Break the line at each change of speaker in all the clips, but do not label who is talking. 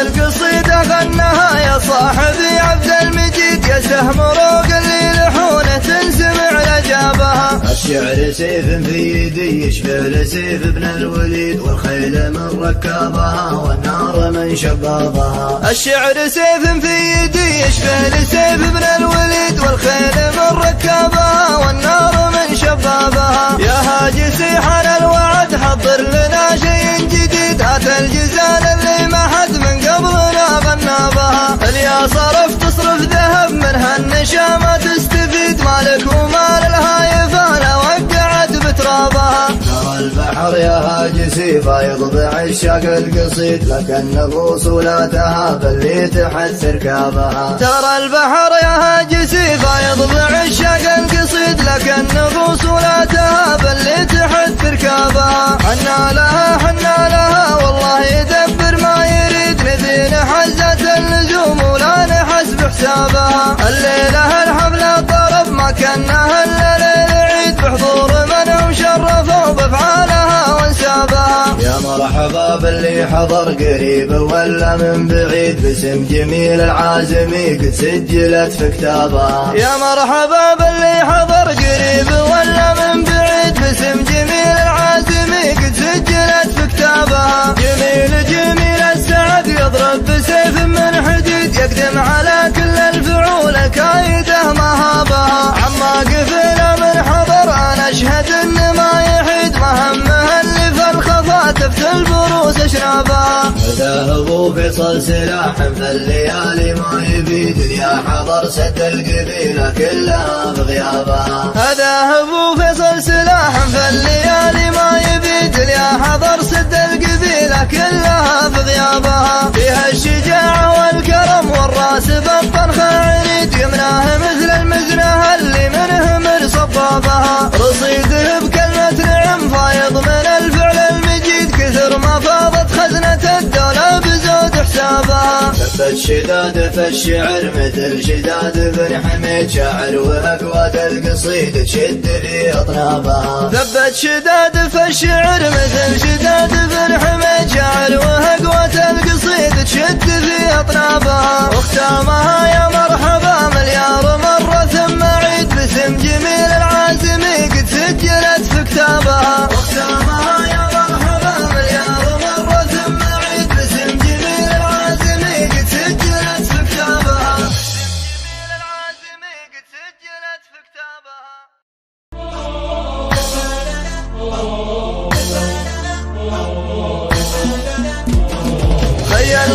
القصيدة غناها يا صاحبي عبد المجيد، يا سهم روق اللي لحونه تنسمع لجابها.
الشعر سيف في يدي يشبه لسيف ابن الوليد، والخيل من ركابها والنار من شبابها.
الشعر سيف في يدي يشبه لسيف ابن الوليد، والخيل من ركابها والنار من شبابها. يا هاجسي حان الوعد حضر لنا شيء جديد، هات الجزال اللي ما حد من قبلنا غنى بها. اليا صرف تصرف ذهب منها النشامة تستفيد، مالك ومال الهايف انا وقعت بترابها.
ترى البحر يا هاجسي فايض بعشاق القصيد، لكن نفوس لا تهاب اللي تحت ركابها.
ترى البحر يا هاجسي فايض بعشاق القصيد، لكن نفوس لا تهاب اللي تحت ركابها. حنا لها والله يدبر ما يريد، نبي حزة اللزوم ولا نحس بحسابها. الليلة الحفلة طرب ما كانها الا ليل عيد، بحضور من شرفوا بافعالها وانسابها.
يا مرحبا باللي حضر قريب ولا من بعيد، باسم جميل العازمي قد سجلت في كتابها.
يا مرحبا باللي حضر قريب ولا من بعيد، باسم جميل العازمي قد سجلت في كتابها. جميل السعد يضرب بسيف من حديد، يقدم على كل الفعول كايده مهابها. عما قفل من حضر انا اشهد ان ما يحيد، مهمه اللي في الخفا تفت البروس اشنابها.
ذهبوا فيصل سلاح في الليالي ما يبيد، يا حضر سد القبيله كلها بغيابها.
ذهبوا فيصل سلاح في الليالي ما يبيد، يا حضر سد القبيله كلها بغيابها. فيها الشجاعه والكرم والراس بالطنخ عنيد، يمناه مثل المزنه اللي منه من صبابها. رصيده بكلمه نعم فايض من الفعل المجيد، كثر ما فاضت خزنه الدوله بزود حسابها.
ثبت شداد في الشعر مثل شداد بن حميد، شاعر واقواد القصيد تشد في اطنابها.
ثبت شداد في الشعر مثل شداد بن حميد، شاعر واقواد القصيد تشد في اطنابها. واختامها يا مرحبا مليار مره ثم عيد، باسم جميل العازمي قد سجلت في كتابها. واختامها يا مرحبا مليار مره ثم عيد، باسم جميل العازمي قد سجلت في كتابها. جميل العازمي قد سجلت في كتابها.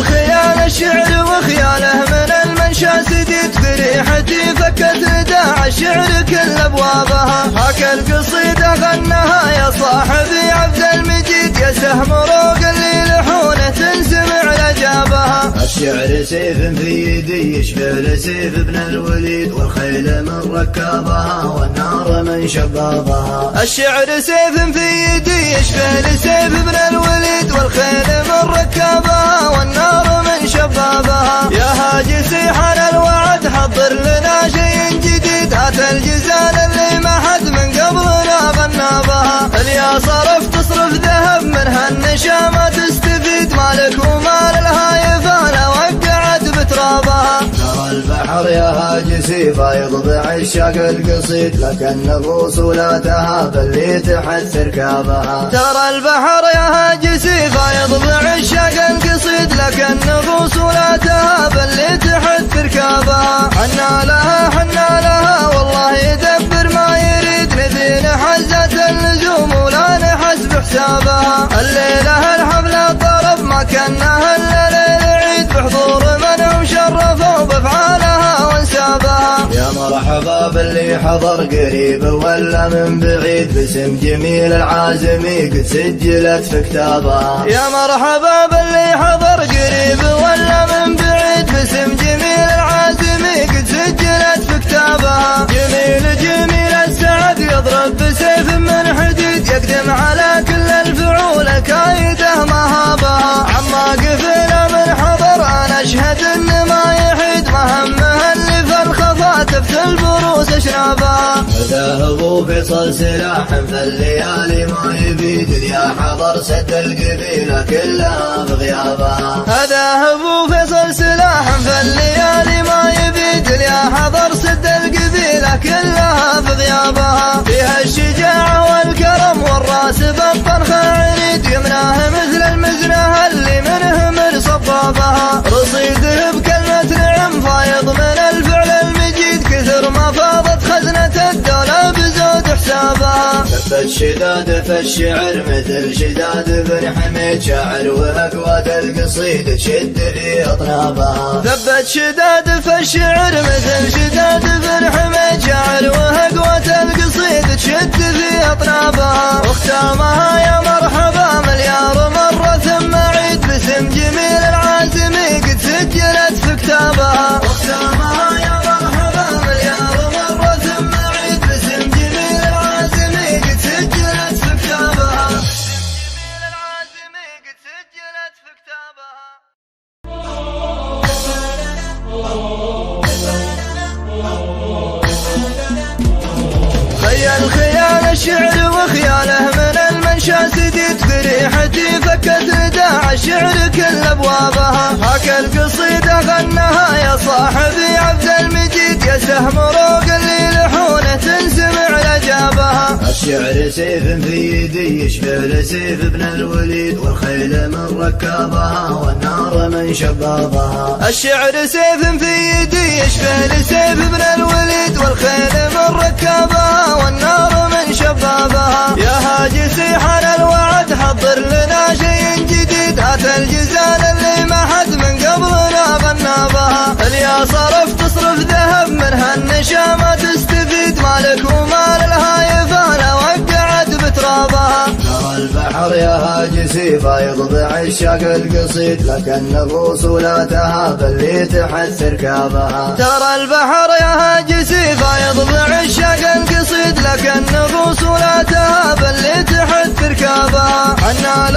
خيال الشعر وخياله من المنشا سديد، فريحتي فكت نداع الشعر كل ابوابها. هاك القصيدة غناها يا صاحبي عبد المجيد، يا سهم روق اللي لحونه تنسمع لجابها.
الشعر سيف في يدي يشبه لسيف ابن الوليد، والخيل من ركابها والنار من شبابها.
الشعر سيف في يدي يشبه لسيف ابن الوليد، والخيل من ركابها والنار من شبابها. يا هاجسي حان الوعد حضر لنا شيء جديد، هات الجزال اللي ما حد من قبلنا غنى بها. اليا صرف تصرف ذهب منها النشامة تستفيد، مالك ومال الهايف انا وقعت بترابها.
ترى البحر يا هاجسي فايض بعشاق القصيد، لكن نفوس لا تهاب اللي تحت ركابها.
ترى البحر يا هاجسي فايض بعشاق القصيد، لكن نفوس لا تهاب اللي تحت ركابها. حنا لها والله يدبر ما يريد، نبي حزة اللزوم ولا نحس بحسابها. الليلة الحفلة طرب ما كانها الا ليل عيد، بحضور من شرفوا بافعالها وانسابها.
يا مرحبا باللي حضر قريب ولا من بعيد، باسم جميل العازمي قد سجلت في كتابها.
يا مرحبا باللي حضر قريب ولا من بعيد، باسم جميل العازمي قد سجلت في كتابها. جميل السعد يضرب بسيف من حديد، يقدم على كل الفعول كايده مهابها. عما قفل من حضر انا اشهد ان ما يحيد، مهمه اللي في الخفا تفت البروس اشنابها.
ذهبوا في فيصل سلاح فالليالي ما يبيد يا حضر سد القبيلة كلها بغيابها.
هذا أبو فيصل سلاح فالليالي ما يبيد يا حضر سد القبيلة كلها بغيابها. فيها الشجاعة والكرم والراس بالطرخ عنيد يمناه مثل المزنة اللي منه من صبابها. رصيده بكلمة نعم فايض من الفعل المجيد كثر ما فاضت خزنة الدولة بزود حسابها.
ثبت شداد في الشعر مثل شداد بن حميد شاعر وأكواد القصيد تشد في أطنابها.
ثبت شداد في الشعر مثل شداد بن حميد شاعر وأكواد القصيد تشد في أطنابها. واختامها يا مرحبا مليار مرة ثم عيد باسم جميل العازمي قد سجلت في كتابها.
واختامها يا مرحبا مليار مرة ثم عيد باسم جميل العازمي قد سجلت في كتابها.
جميل العازمي قد سجلت في كتابها. خيال خيال الشعر وخياله من المنشا سديد فريحتي فكت نداع الشعر كل ابوابها. هاك القصيدة غناها يا صاحبي عبد المجيد يا سهم روق اللي لحونه تنسمع لجابها.
الشعر سيف في يدي يشبه لسيف ابن الوليد والخيل من ركابها والنار من شبابها.
الشعر سيف في يدي يشبه لسيف ابن الوليد والخيل من ركابها والنار من شبابها. يا هاجسي حان الوعد حضر لنا شيء جديد هات الجزال اللي ما حد من قبلنا غنى بها. اليا صرف تصرف ذهب منها النشا ما تستفيد مالك ومال الهايفة وقعت بترابها.
ترى البحر يا هاجسي فايض بعشاق القصيد لكن نفوس ولا تهاب اللي تحت ركابها.
ترى البحر يا هاجسي فايض بعشاق القصيد لكن نفوس ولا تهاب اللي تحت ركابها. حنا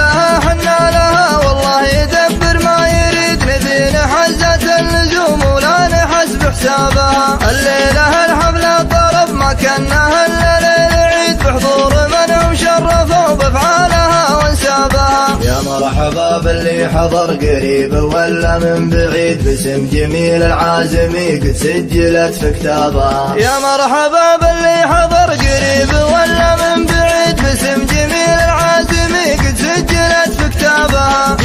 لها والله يدبر ما يريد نبي نحزة اللزوم ولا نحس بحسابها. الليلة الحفلة طرب ما كانها الا ليل عيد بحضور منهم شرفوا بافعالها وانسابها.
يا مرحبا باللي حضر قريب ولا من بعيد باسم جميل العازمي قد سجلت في كتابها.
يا مرحبا باللي حضر قريب ولا من بعيد باسم جميل العازمي قد سجلت في كتابها.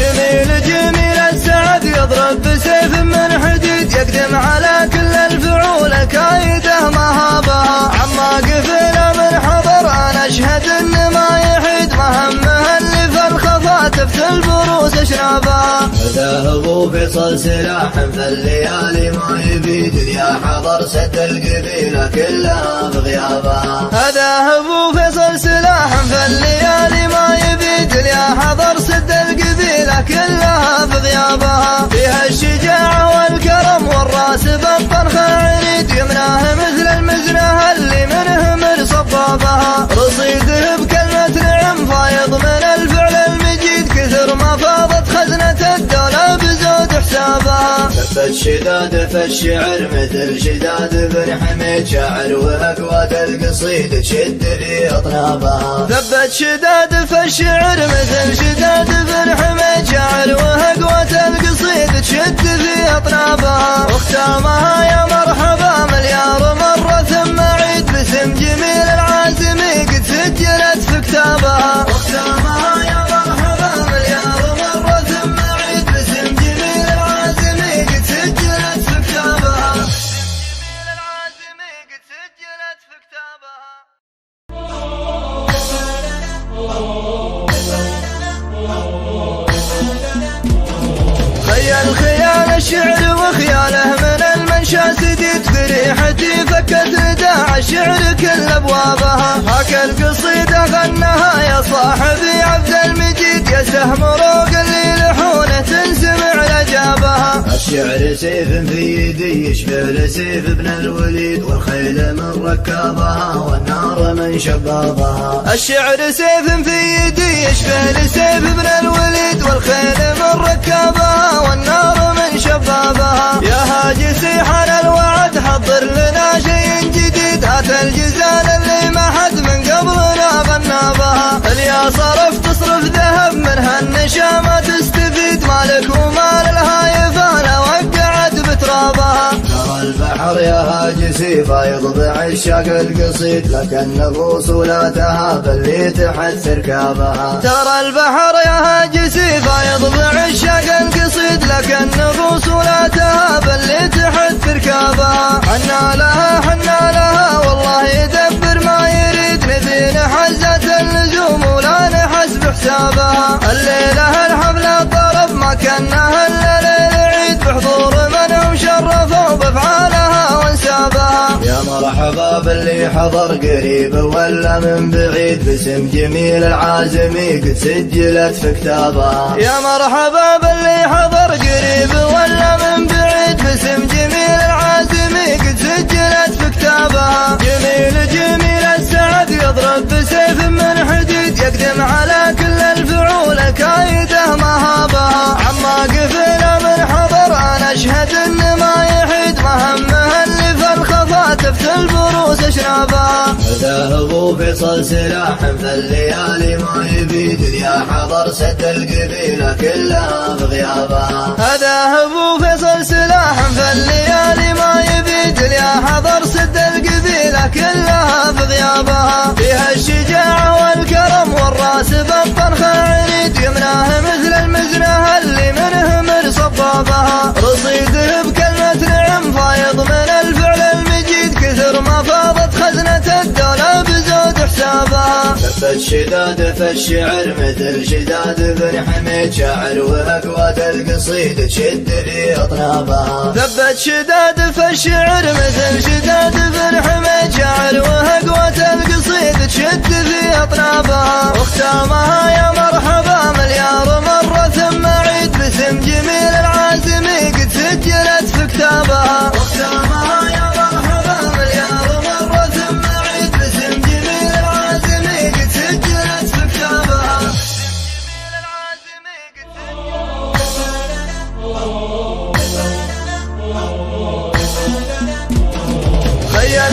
جميل السعد يضرب بسيف من حديد يقدم على كل الفعول الكايده مهابها. عما قفل من حضر انا اشهد ان ما يحيد مهمه اللي في الخفا تفتل البروس اشنابها.
هذا أبو فيصل سلاح فالليالي ما يبيد يا حضر سد القبيلة كلها بغيابها.
هذا أبو فيصل سلاح فالليالي ما يبيد يا حضر سد القبيلة كلها بغيابها. فيها الشجاعة والكرم والراس بالطرخ عنيد يمناه مثل المزنة اللي منه من صبابها. رصيده بكلمة نعم فايض من الفعل المجيد كثر ما فاضت خزنة الدولة بزود حسابها.
ثبت شداد في الشعر مثل شداد بن حميد شاعر وأكواد القصيد تشد في أطنابها.
ثبت شداد في الشعر مثل شداد بن حميد شاعر وأكواد القصيد تشد في أطنابها. واختامها يا مرحبا مليار مرة ثم عيد باسم جميل العازمي قد سجلت في كتابها.
واختامها يا مرحبا مليار مرة ثم عيد باسم جميل العازمي قد سجلت في كتابها.
جميل العازمي قد سجلت في كتابها. خيال الشعر وخياله من المنشا سديد فريحتي فكت نداع الشعر كل ابوابها. هاك القصيدة غناها يا صاحبي عبد المجيد يا سهم روق اللي لحونه تنسمع لجابها.
الشعر سيف في يدي يشبه لسيف ابن الوليد والخيل من ركابها والنار من شبابها.
الشعر سيف في يدي يشبه لسيف ابن الوليد والخيل من ركابها والنار من شبابها. يا هاجسي حان الوعد حضر لنا شيء جديد هات الجزال اللي ما حد من مالك ومال الهايف انا وقعت بترابها.
ترى البحر يا هاجسي فايض بعشاق القصيد، لكن نفوس ولا تهاب اللي تحت ركابها.
ترى البحر يا هاجسي فايض بعشاق القصيد، لكن نفوس ولا تهاب اللي تحت ركابها. حنا لها والله يدبر ما يريد، نبي نحزة اللزوم ولا نحس بحسابها. الليلة الحفلة طرب ما كانها الا ليل عيد، بحضور من شرفوا بافعالها وانسابها.
يا مرحبا باللي حضر قريب ولا من بعيد، باسم جميل العازمي قد سجلت في كتابها.
يا مرحبا باللي حضر قريب ولا من بعيد، باسم جميل العازمي قد سجلت في كتابها. جميل السعد يضرب بسيف من حديد، يقدم على كل الفعول كايده مهابها. عما قفل من حضر انا اشهد ان ما يحيد، مهمه اللي في الخفاتف البروس اشنابها.
هذا ابو فيصل سلاح في الليالي ما يبيد، يا حضر سد القبيله كلها بغيابها.
هذا ابو فيصل سلاح في الليالي ما يبيد، يا حضر سد القبيله كلها بغيابها. فيها الشجاعه والكرم والراس بالطرخ عنيد، يمناه مثل المزنه اللي منه من صبابها. رصيده بكلمه نعم فايض من الفعل المجيد، كثر ما فاضت خزنه الدوله بزود حسابها.
ثبت شداد في الشعر مثل شداد بن حميد، شاعر واقوات القصيد تشد لي اطنابها.
ثبت شداد في الشعر مثل شداد بن حميد، شاعر واقوات القصيد تشد في اطنابها. واختامها يا مرحبا مليار مره ثم عيد، باسم جميل العازمي قد سجلت في كتابها. واختامها يا مرحبا مليار مره ثم عيد، باسم جميل العازمي قد سجلت في كتابها.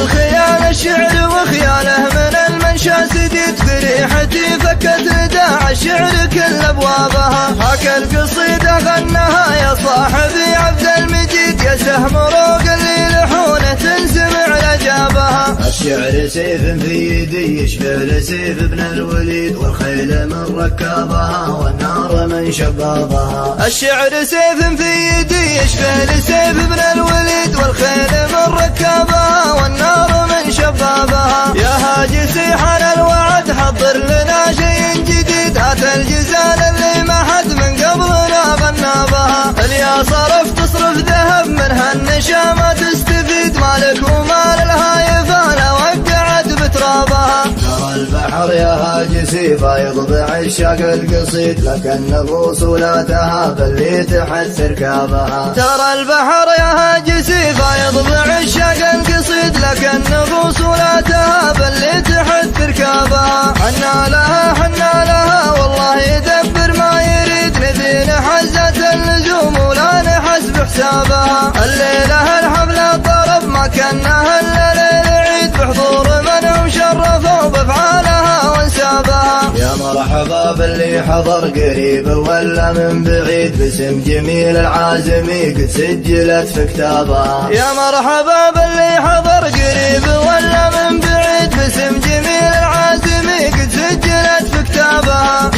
خيال الشعر وخياله من المنشا سديد، فريحتي فكت نداع الشعر كل ابوابها. هاك القصيده غناها يا صاحبي عبد المجيد، يا سهم روق اللي لحونه تنسمع لجابها.
الشعر سيف في يدي يشبه لسيف ابن الوليد، والخيل من ركابها والنار من شبابها.
الشعر سيف في يدي يشبه لسيف ابن الوليد، والخيل من ركابها والنار من شبابها. يا هاجسي حان الوعد حضر لنا شيء جديد، هات الجزال اللي ما حد من قبلنا غنى بها. اليا صرف تصرف ذهب منها النشا ما تستفيد، مالك ومال الهايف انا وقعت بترابها.
ترى البحر يا هاجسي فايض بعشاق القصيد، لكن نفوس ولا تهاب اللي تحت ركابها.
ترى البحر يا هاجسي فايض بعشاق القصيد، لكن نفوس ولا تهاب اللي تحت ركابها. حنا لها والله يدبر ما يريد، نبي نحزة اللزوم ولا نحس بحسابها. الليلة الحفلة طرب ما كانها الا ليل عيد، بحضور من شرفوا بافعالها وانسابها.
يا مرحبا باللي حضر قريب ولا من بعيد، باسم جميل العازمي قد سجلت في كتابها.
يا مرحبا باللي حضر قريب ولا من بعيد، باسم جميل العازمي قد سجلت في كتابها.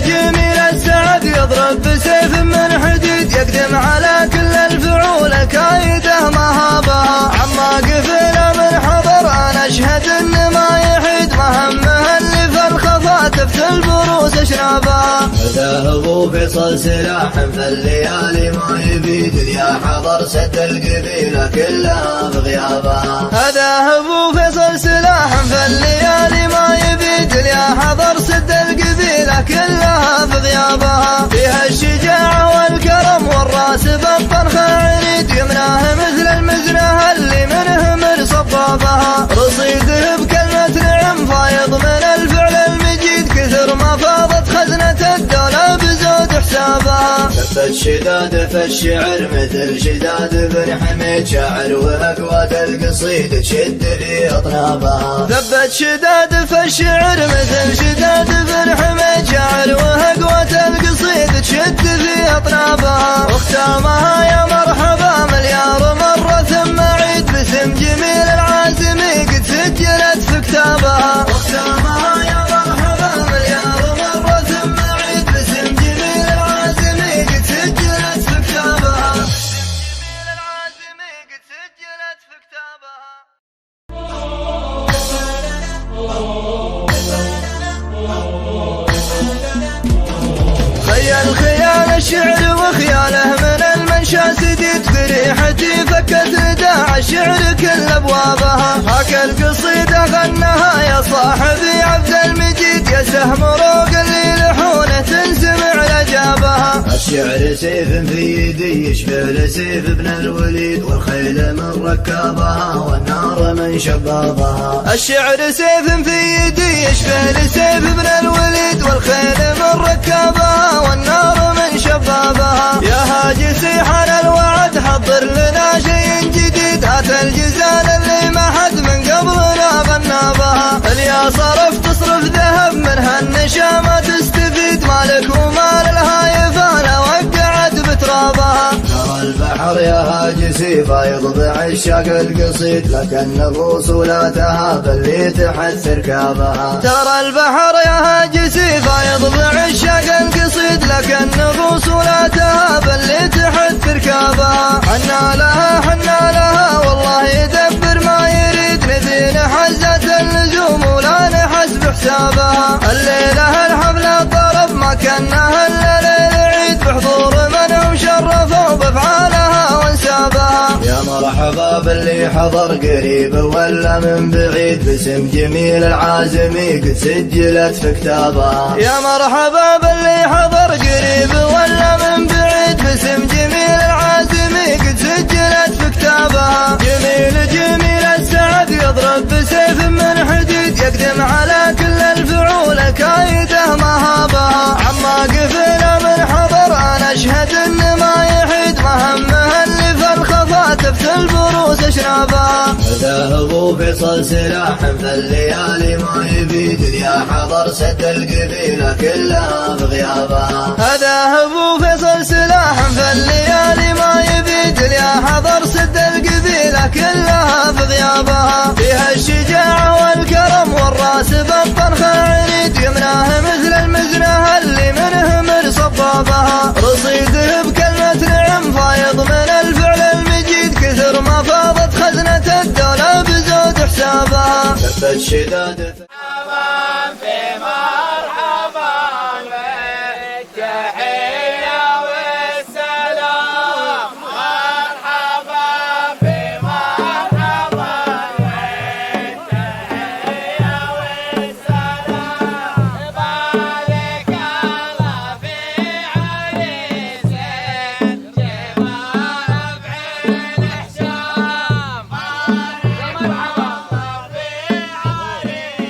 جميل السعد يضرب بسيف من حديد، يقدم على كل الفعول كايده مهابها. عما قفل من حضر انا اشهد ان ما يحيد، مهمه اللي في الخفاتف البروس اشنابها.
هذا ابو فيصل سلاح في الليالي ما يبيد، يا حضر سد القبيله كلها بغيابها.
هذا ابو فيصل سلاح في الليالي ما يبيد، يا حضر سد القبيله كلها بغيابها. فيها الشجاعه والكرم والراس بالطرخ عنيد، يمناه مثل المزنه اللي منه من صبابها. رصيده بكلمه نعم فايض من الفعل المجيد، كثر ما فاضت خزنه الدوله بزود حسابها.
ثبت شداد في الشعر مثل شداد بن حميد شاعر وأقوات القصيد تشد في أطنابها.
ثبت شداد في الشعر مثل شداد بن حميد شاعر وأقوات القصيد تشد في أطنابها. واختامها يا مرحبا مليار مرة ثم عيد باسم جميل العازمي قد سجلت في كتابها. واختامها يا مرحبا مليار مرة ثم عيد باسم جميل العازمي قد سجلت في كتابها. جميل العازمي قد سجلت في كتابها. خيال الشعر وخياله من المنشا سديد بريحتي فكت رداع الشعر كل ابوابها. هاك القصيدة غنها يا صاحبي عبد المجيد يا سهم روق اللي لحونه تنسمع لجابها.
الشعر سيف في يدي يشبه لسيف ابن الوليد والخيل من ركابها والنار من شبابها.
الشعر سيف في يدي يشبه لسيف ابن الوليد والخيل من ركابها والنار من شبابها. يا هاجسي حان الوعد حضر لنا شيء جديد هات الجزال اللي ما حد من قبلنا غنى بها. اليا صرف تصرف ذهب منها النشا ما تستفيد مالك ومال الهايف انا وقعت بترابها.
ترى البحر يا هاجسي فايض بعشاق القصيد لكن نفوس لا تهاب اللي تحت ركابها.
ترى البحر يا هاجسي فايض بعشاق القصيد لكن نفوس لا تهاب اللي تحت ركابها. حنا لها والله يدبر ما يريد نبي حزة اللزوم ولا نحس بحسابها. الليلة الحفلة طرب ما كانها الا ليل عيد بحضور من شرفوا بافعالها وانسابها.
يا مرحبا باللي حضر قريب ولا من بعيد باسم جميل العازمي قد سجلت في كتابها.
يا مرحبا باللي حضر قريب ولا من بعيد باسم جميل العازمي قد سجلت في كتابها. جميل السعد يضرب بسيف من حديد يقدم على كل الفعول كايده مهابها. عما قفل من حضر انا اشهد ان ما يحيد مهمه اللي في الخفا تفت البروس اشنابها.
ذهبوا فيصل سلاح في الليالي ما يبيد يا حضر سد القبيله كلها بغيابها.
ذهبوا فيصل سلاح في الليالي ما يبيد يا حضر سد القبيله كلها بغيابها. فيها الشجاعه والكرم والراس بالطنخ عنيد يمناه مثل المزنه اللي منه من صبابها. رصيده بكلمه نعم فايض من الفعل المجيد كثر ما فاضت خزنه الدوله بزود حسابها.
ثبت شداد
في مرحبا بالتحية والسلام. مرحبا في مرحبا بالتحية والسلام. بارك الله في عريس جمال بعين حسام. مرحبا في عريس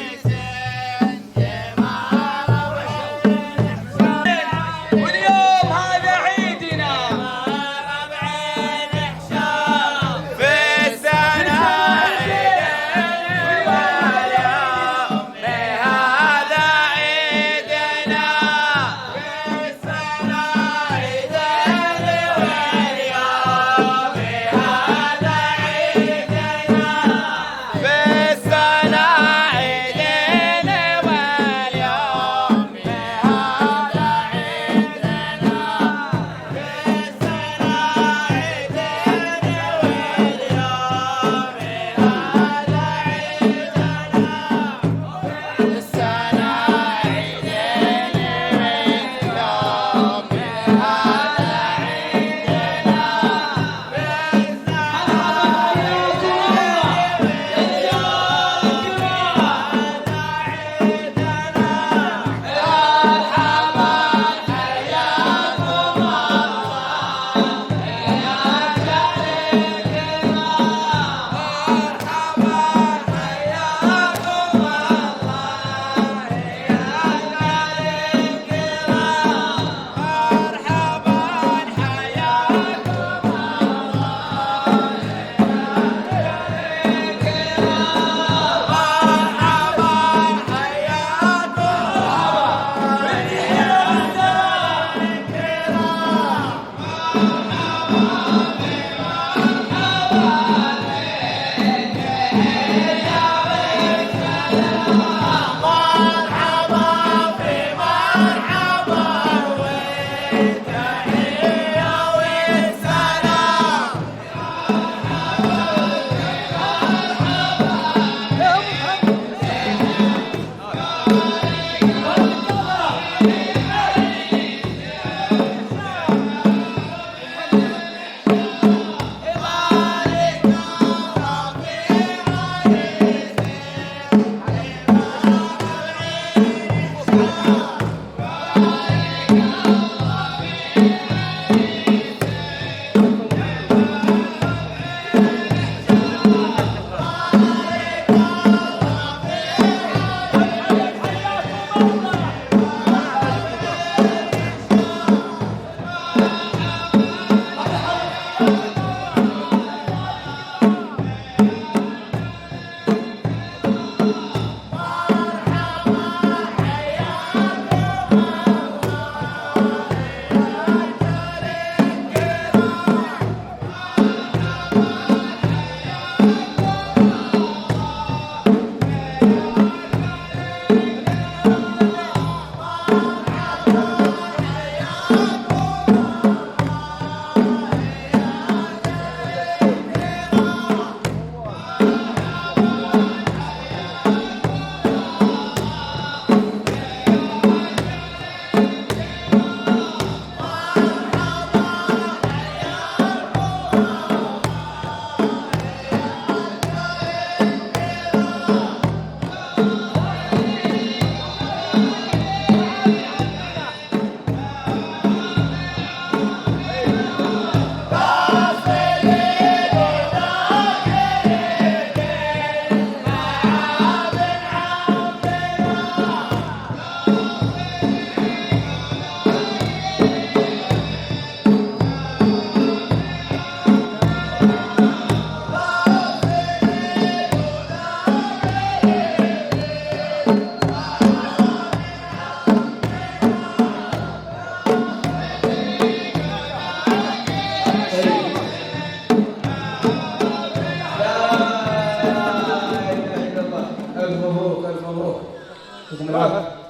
يعطيكم العافية.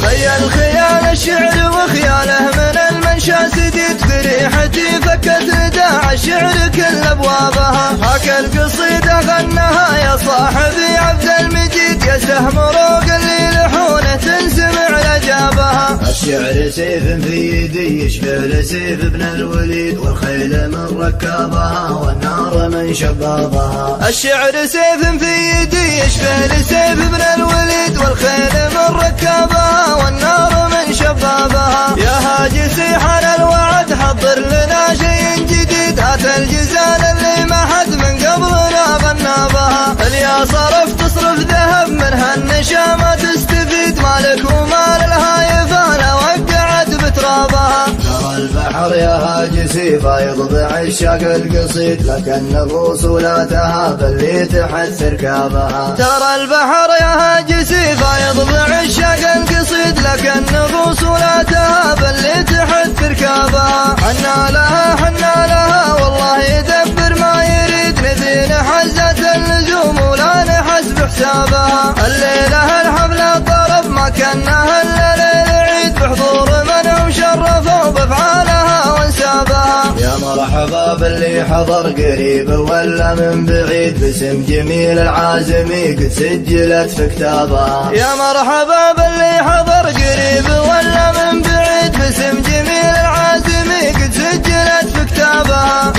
خيال خيال الشعر وخياله من المنشا سديد فريحتي فكت نداع الشعر كل ابوابها. هاك القصيدة غناها يا صاحبي عبد المجيد، يا سهم روق اللي لحونه تنسمع لجابها.
الشعر سيف في يدي يشبه لسيف ابن الوليد، والخيل من ركابها والنار من شبابها.
الشعر سيف في يدي يشبه لسيف ابن الوليد، والخيل من ركابها والنار من شبابها. يا هاجسي حان الوعد حضر لنا شيء جديد، هات الجزال اللي ما حد من قبلنا غنى بها. اليا صرف تصرف ذهب منها النشا ما تستفيد، مالك ومال الهايفة لا وقعت بترابها.
ترى البحر يا هاجسي فايض بعشاق القصيد، لكن نفوس ولا تهاب اللي تحت ركابها.
ترى البحر يا هاجسي فايض بعشاق القصيد، لكن نفوس ولا تهاب اللي تحت ركابها. حنا لها والله يدبر ما يريد، نبي نحزت اللزوم ولا نحس بحسابها. الليلة الحفلة طرب ما كانها الا ليل عيد، بحضور من شرفوا بافعالها وانسابها.
يا مرحبا باللي حضر قريب ولا من بعيد، باسم جميل العازمي قد سجلت في كتابها.
يا مرحبا باللي حضر قريب ولا من بعيد، باسم جميل العازمي قد سجلت في كتابها.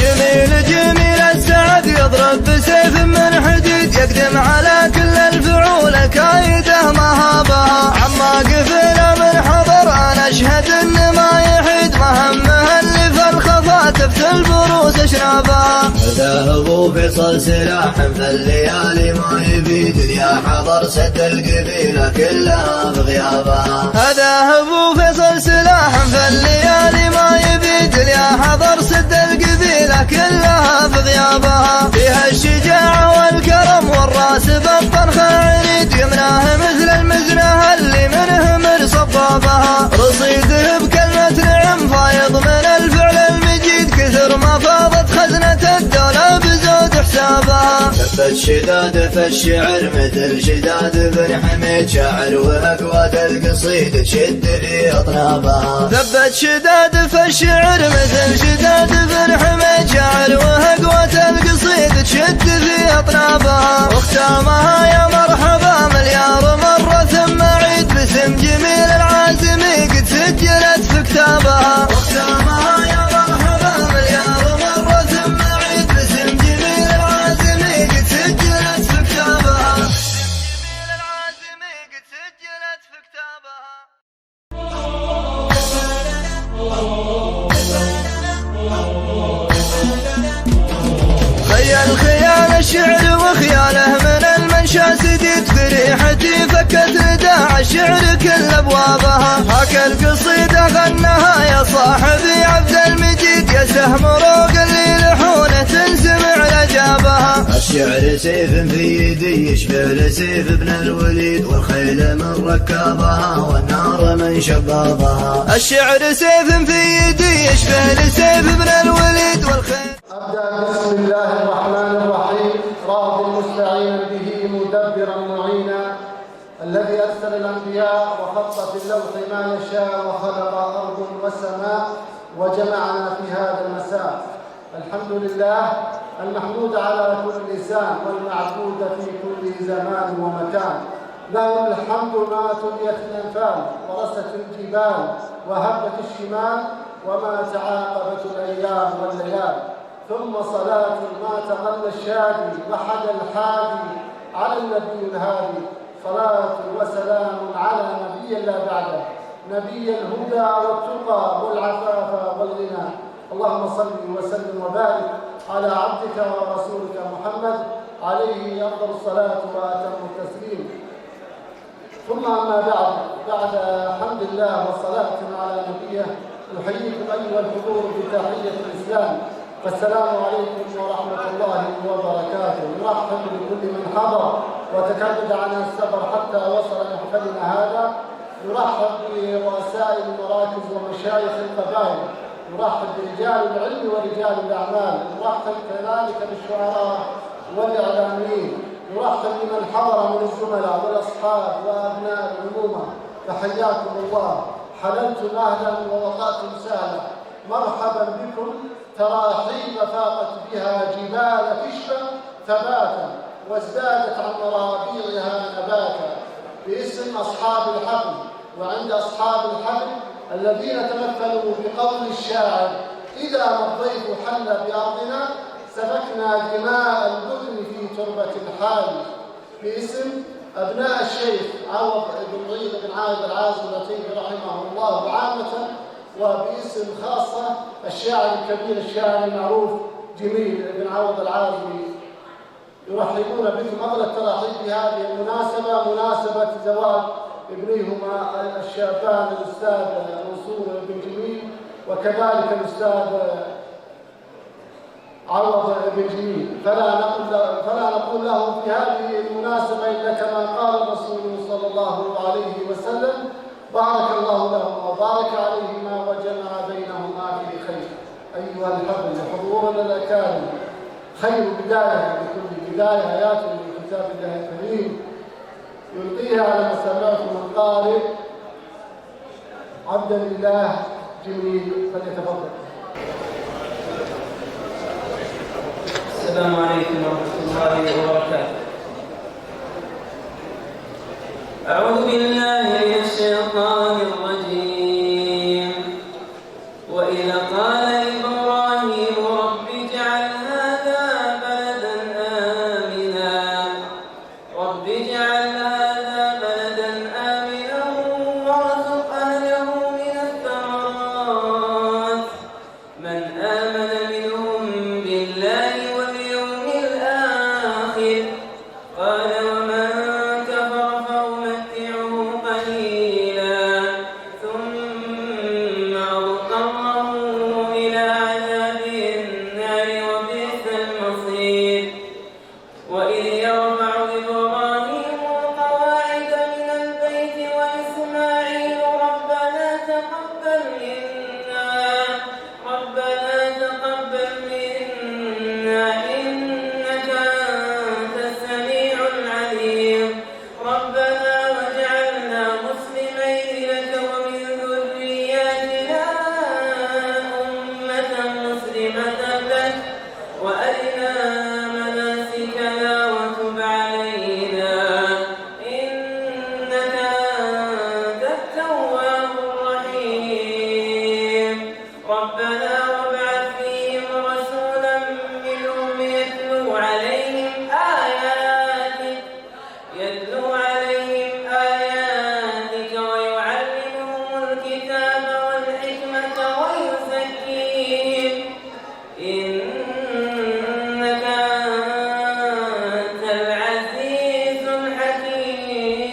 جميل السعد يضرب بسيف من حديد، يقدم على كل الفعول كايده مهابها. عما قفل من حضر انا اشهد ان ما يحيد، مهمه اللي في الخفا تفتل البروس اشنابها.
هذا هو فيصل سلاح في الليالي ما يبيد، يا حضر سد القبيله كلها بغيابها.
هذا هو فيصل سلاح في الليالي ما يبيد، يا حضر سد القبيله كلها بغيابها. فيها الشجاعه والكرم والراس بالطنخ عنيد، يمناه مثل المزنه اللي منه من صبابها. رصيده بكلمه نعم فايض من الفعل المجيد، كثر ما فاضت خزنه الدوله بزود حسابها.
ثبت شداد في الشعر مثل شداد بن حميد، شاعر واقوات القصيد تشد في اطنابها.
ثبت شداد في الشعر مثل شداد بن حميد، شاعر واقوات القصيد تشد في اطنابها. واختامها يا مرحبا مليار مره ثم عيد، باسم جميل العازمي قد سجلت في كتابها. واختامها يا مرحبا مليار مره ثم عيد، باسم جميل العازمي قد سجلت في كتابها. جميل العازمي قد سجلت في كتابها. خيال الشعر وخياله من المنشا سديد، فريحتي فكت نداع الشعر كل ابوابها. هاك القصيدة غناها يا صاحبي عبد المجيد، يا سهم روق اللي لحونه تنسمع لجابها.
الشعر سيف في يدي يشبه لسيف ابن الوليد، والخيل من ركابها والنار من شبابها.
الشعر سيف في يدي يشبه لسيف ابن الوليد، والخيل.
أبدأ بسم الله الرحمن الرحيم، راض مستعينا به مدبرا معينا، الذي أرسل الأنبياء وخط في اللوح ما يشاء، وخلق أرض وسماء وجمعنا في هذا المساء. الحمد لله المحمود على كل لسان، والمعبود في كل زمان ومكان. له الحمد ما تليت الأنفال ورست الجبال وهبت الشمال، وما تعاقبت الأيام والليال. ثم صلاة ما تغنى الشادي وحد الحادي على النبي الهادي. صلاة وسلام على نبي لا بعده، نبي الهدى والتقى والعفاف والغنى. اللهم صل وسلم وبارك على عبدك ورسولك محمد، عليه أفضل الصلاة وأتم التسليم. ثم أما بعد حمد الله والصلاة على نبيه، أحييكم أيها الحضور بتحية الإسلام، فالسلام عليكم ورحمة الله وبركاته. نرحب بكل من حضر وتكبد عن السفر حتى وصل محفلنا هذا. نرحب برؤساء المراكز ومشايخ القبائل، نرحب برجال العلم ورجال الأعمال، نرحب كذلك بالشعراء والإعلاميين، نرحب بمن حضر من الزملاء والأصحاب وأبناء العمومة، فحياكم الله، حللتم أهلا ووقعتم سهلا، مرحبا بكم، تراحيب فاقت بها جبال كشفا ثباتا وازدادت عن مرابيعها نباتا، باسم أصحاب الحفل وعند أصحاب الحفل الذين تمثلوا بقول الشاعر: إذا ما الضيف حل بأرضنا سفكنا دماء البدن في تربة الحال، باسم أبناء الشيخ عوض بن عيد بن عايد العازم اللطيف رحمه الله عامة، وباسم خاصة الشاعر الكبير الشاعر المعروف جميل بن عوض العازمي، يرحبون بكم أغلى الترحيب بهذه المناسبة، مناسبة زواج ابنيهما الشابان الأستاذ منصور بن جميل وكذلك الأستاذ عوض بن جميل، فلا نقول لهم في هذه المناسبة إلا كما قال الرسول صلى الله عليه وسلم: بارك الله لهما وبارك عليهما وجمع بينهما في خير. أيها الحفل حضورنا الأكارم، خير بداية لكل بداية آيات من كتاب الله الكريم يلقيها على مسامعكم القارئ عبد الله جميل، فليتفضل.
السلام عليكم ورحمة الله وبركاته. أعوذ بالله من الشيطان الرجيم. وإذ قال إبراهيم رب اجعل هذا بلدا آمنا وارزق أهله من الثمرات من آمن منهم بالله واليوم الآخر قال ومن كفر فأمتعه قليلا ثم أضطره إلى عذاب النار وبئس المصير. وإذ يرفع إبراهيم القواعد من البيت وإسماعيل ربنا تقبل منا إنك أنت السميع العليم ربنا واجعلنا مسلمين لك ومن ذريتنا أمة مسلمة لك وأرنا مناسكنا وتب علينا إنك أنت التواب الرحيم ربنا وابعث فيهم رسولا منهم يتلو عليهم آياتك ويعلمهم الكتاب والحكمة ويزكيهم إنك أنت العزيز الحكيم.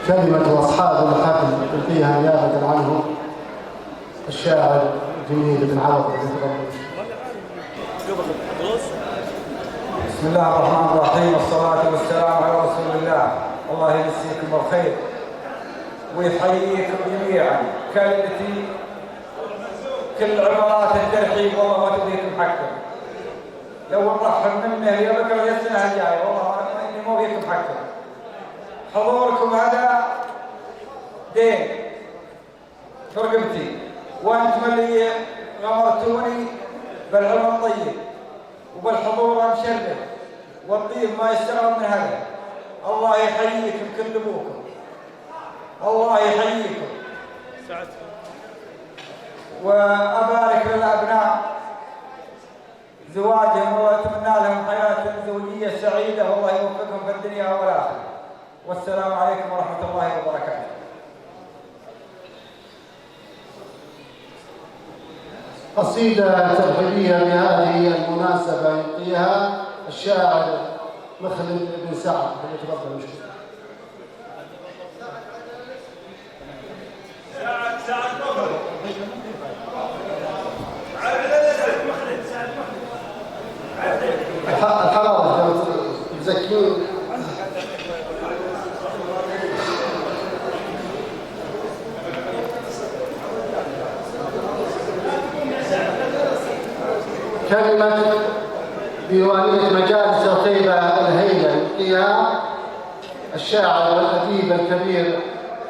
كلمة أصحاب الحفل يلقيها نيابة عنه الشاعر جميل بن عوض.
بسم الله الرحمن الرحيم والصلاة والسلام على رسول الله. الله يمسيكم بالخير ويحييكم جميعا. كلمتي كل عبارات الترحيب والله ما تديكم حقكم. لو نرحب منه يا بكره يا السنة الجاية والله اني مو فيكم حقكم. حضوركم هذا دين فرقبتي وانتم اللي غمرتوني بالعلم الطيب وبالحضور المشرف والطيب ما يشتغل من هذا. الله يحييكم كل ابوكم، الله يحييكم وابارك للابناء زواجهم واتمنى لهم حياه زوجيه سعيده والله يوفقهم في الدنيا والاخره. والسلام عليكم ورحمه الله وبركاته.
قصيدة ترحيبية بهذه المناسبة يلقيها الشاعر مخلد بن سعد، فليتفضل مشكور. الحلاوة يزكون. كلمة ديوانية مجالس الطيبة الهيلة يلقيها الشاعر والأديب الكبير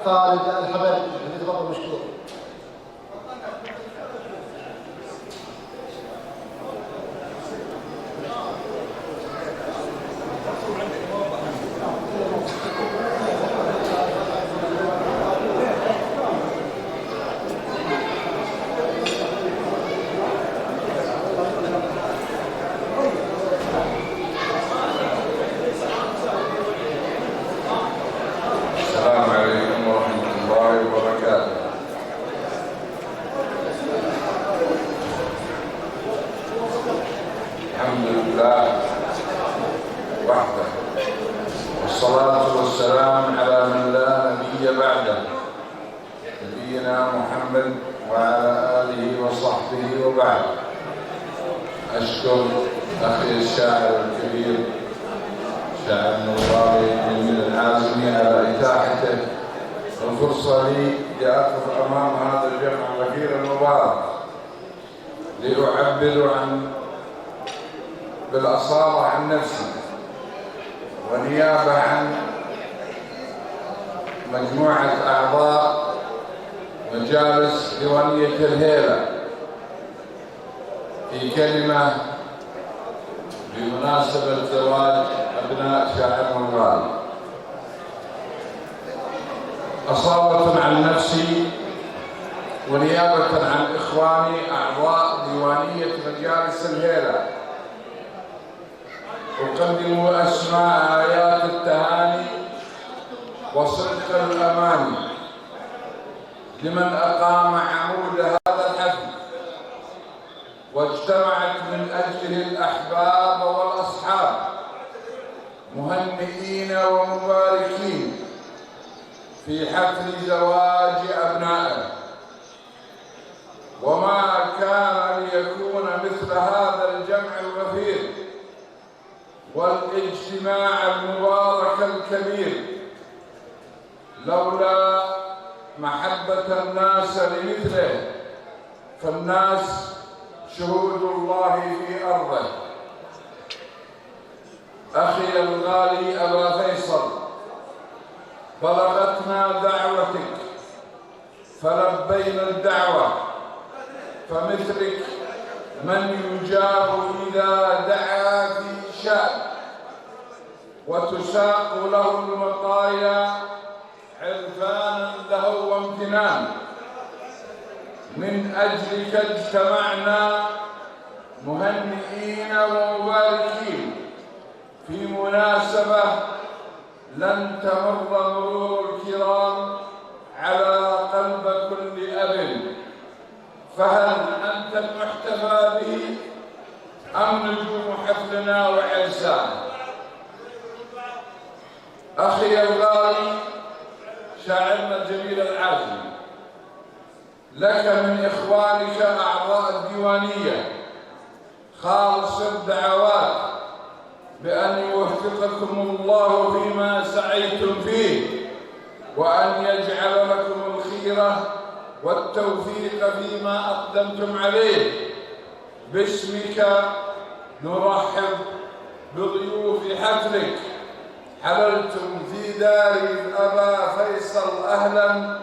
خالد الحبيب. تفضل مشكور.
السلام عليكم ورحمة الله وبركاته. الحمد لله وحده، والصلاة والسلام على من لا نبي بعده، نبينا محمد وعلى آله وصحبه وبعد. أشكر أخي الشاعر الكبير شاعر النواري جميل العازمي على إتاحته الفرصة لي لأقف أمام هذا الجمع الغفير المبارك لأعبر بالأصالة عن نفسي ونيابة عن مجموعة أعضاء مجالس ديوانية الهيلة في كلمة بمناسبة زواج أبناء شاعرنا الغالي. أصالة عن نفسي ونيابة عن إخواني أعضاء ديوانية مجالس الهيلة أقدم أسماء آيات التهاني وصدق الأماني لمن أقام عمود هذا الحفل واجتمعت من أجله الأحباب والأصحاب مهنئين ومباركين في حفل زواج أبنائه. وما كان ليكون مثل هذا الجمع الغفير والاجتماع المبارك الكبير لولا محبة الناس لمثله، فالناس شهود الله في أرضه. أخي الغالي أبا فيصل، بلغتنا دعوتك فلبينا الدعوة، فمثلك من يجاب إذا دعا في شأن وتساق له المطايا عرفانا له وامتنان. من أجلك اجتمعنا مهنئين ومباركين في مناسبة لن تمر مرور الكرام على قلب كل أب، فهل أنت المحتفى به أم نجوم حفلنا وعرسانا؟ أخي الغالي شاعرنا الجميل العازمي، لك من إخوانك أعضاء الديوانية خالص الدعوات بأن يوفقكم الله فيما سعيتم فيه، وأن يجعل لكم الخيرة والتوفيق فيما أقدمتم عليه. باسمك نرحب بضيوف حفلك. حللتم في دار أبا فيصل أهلا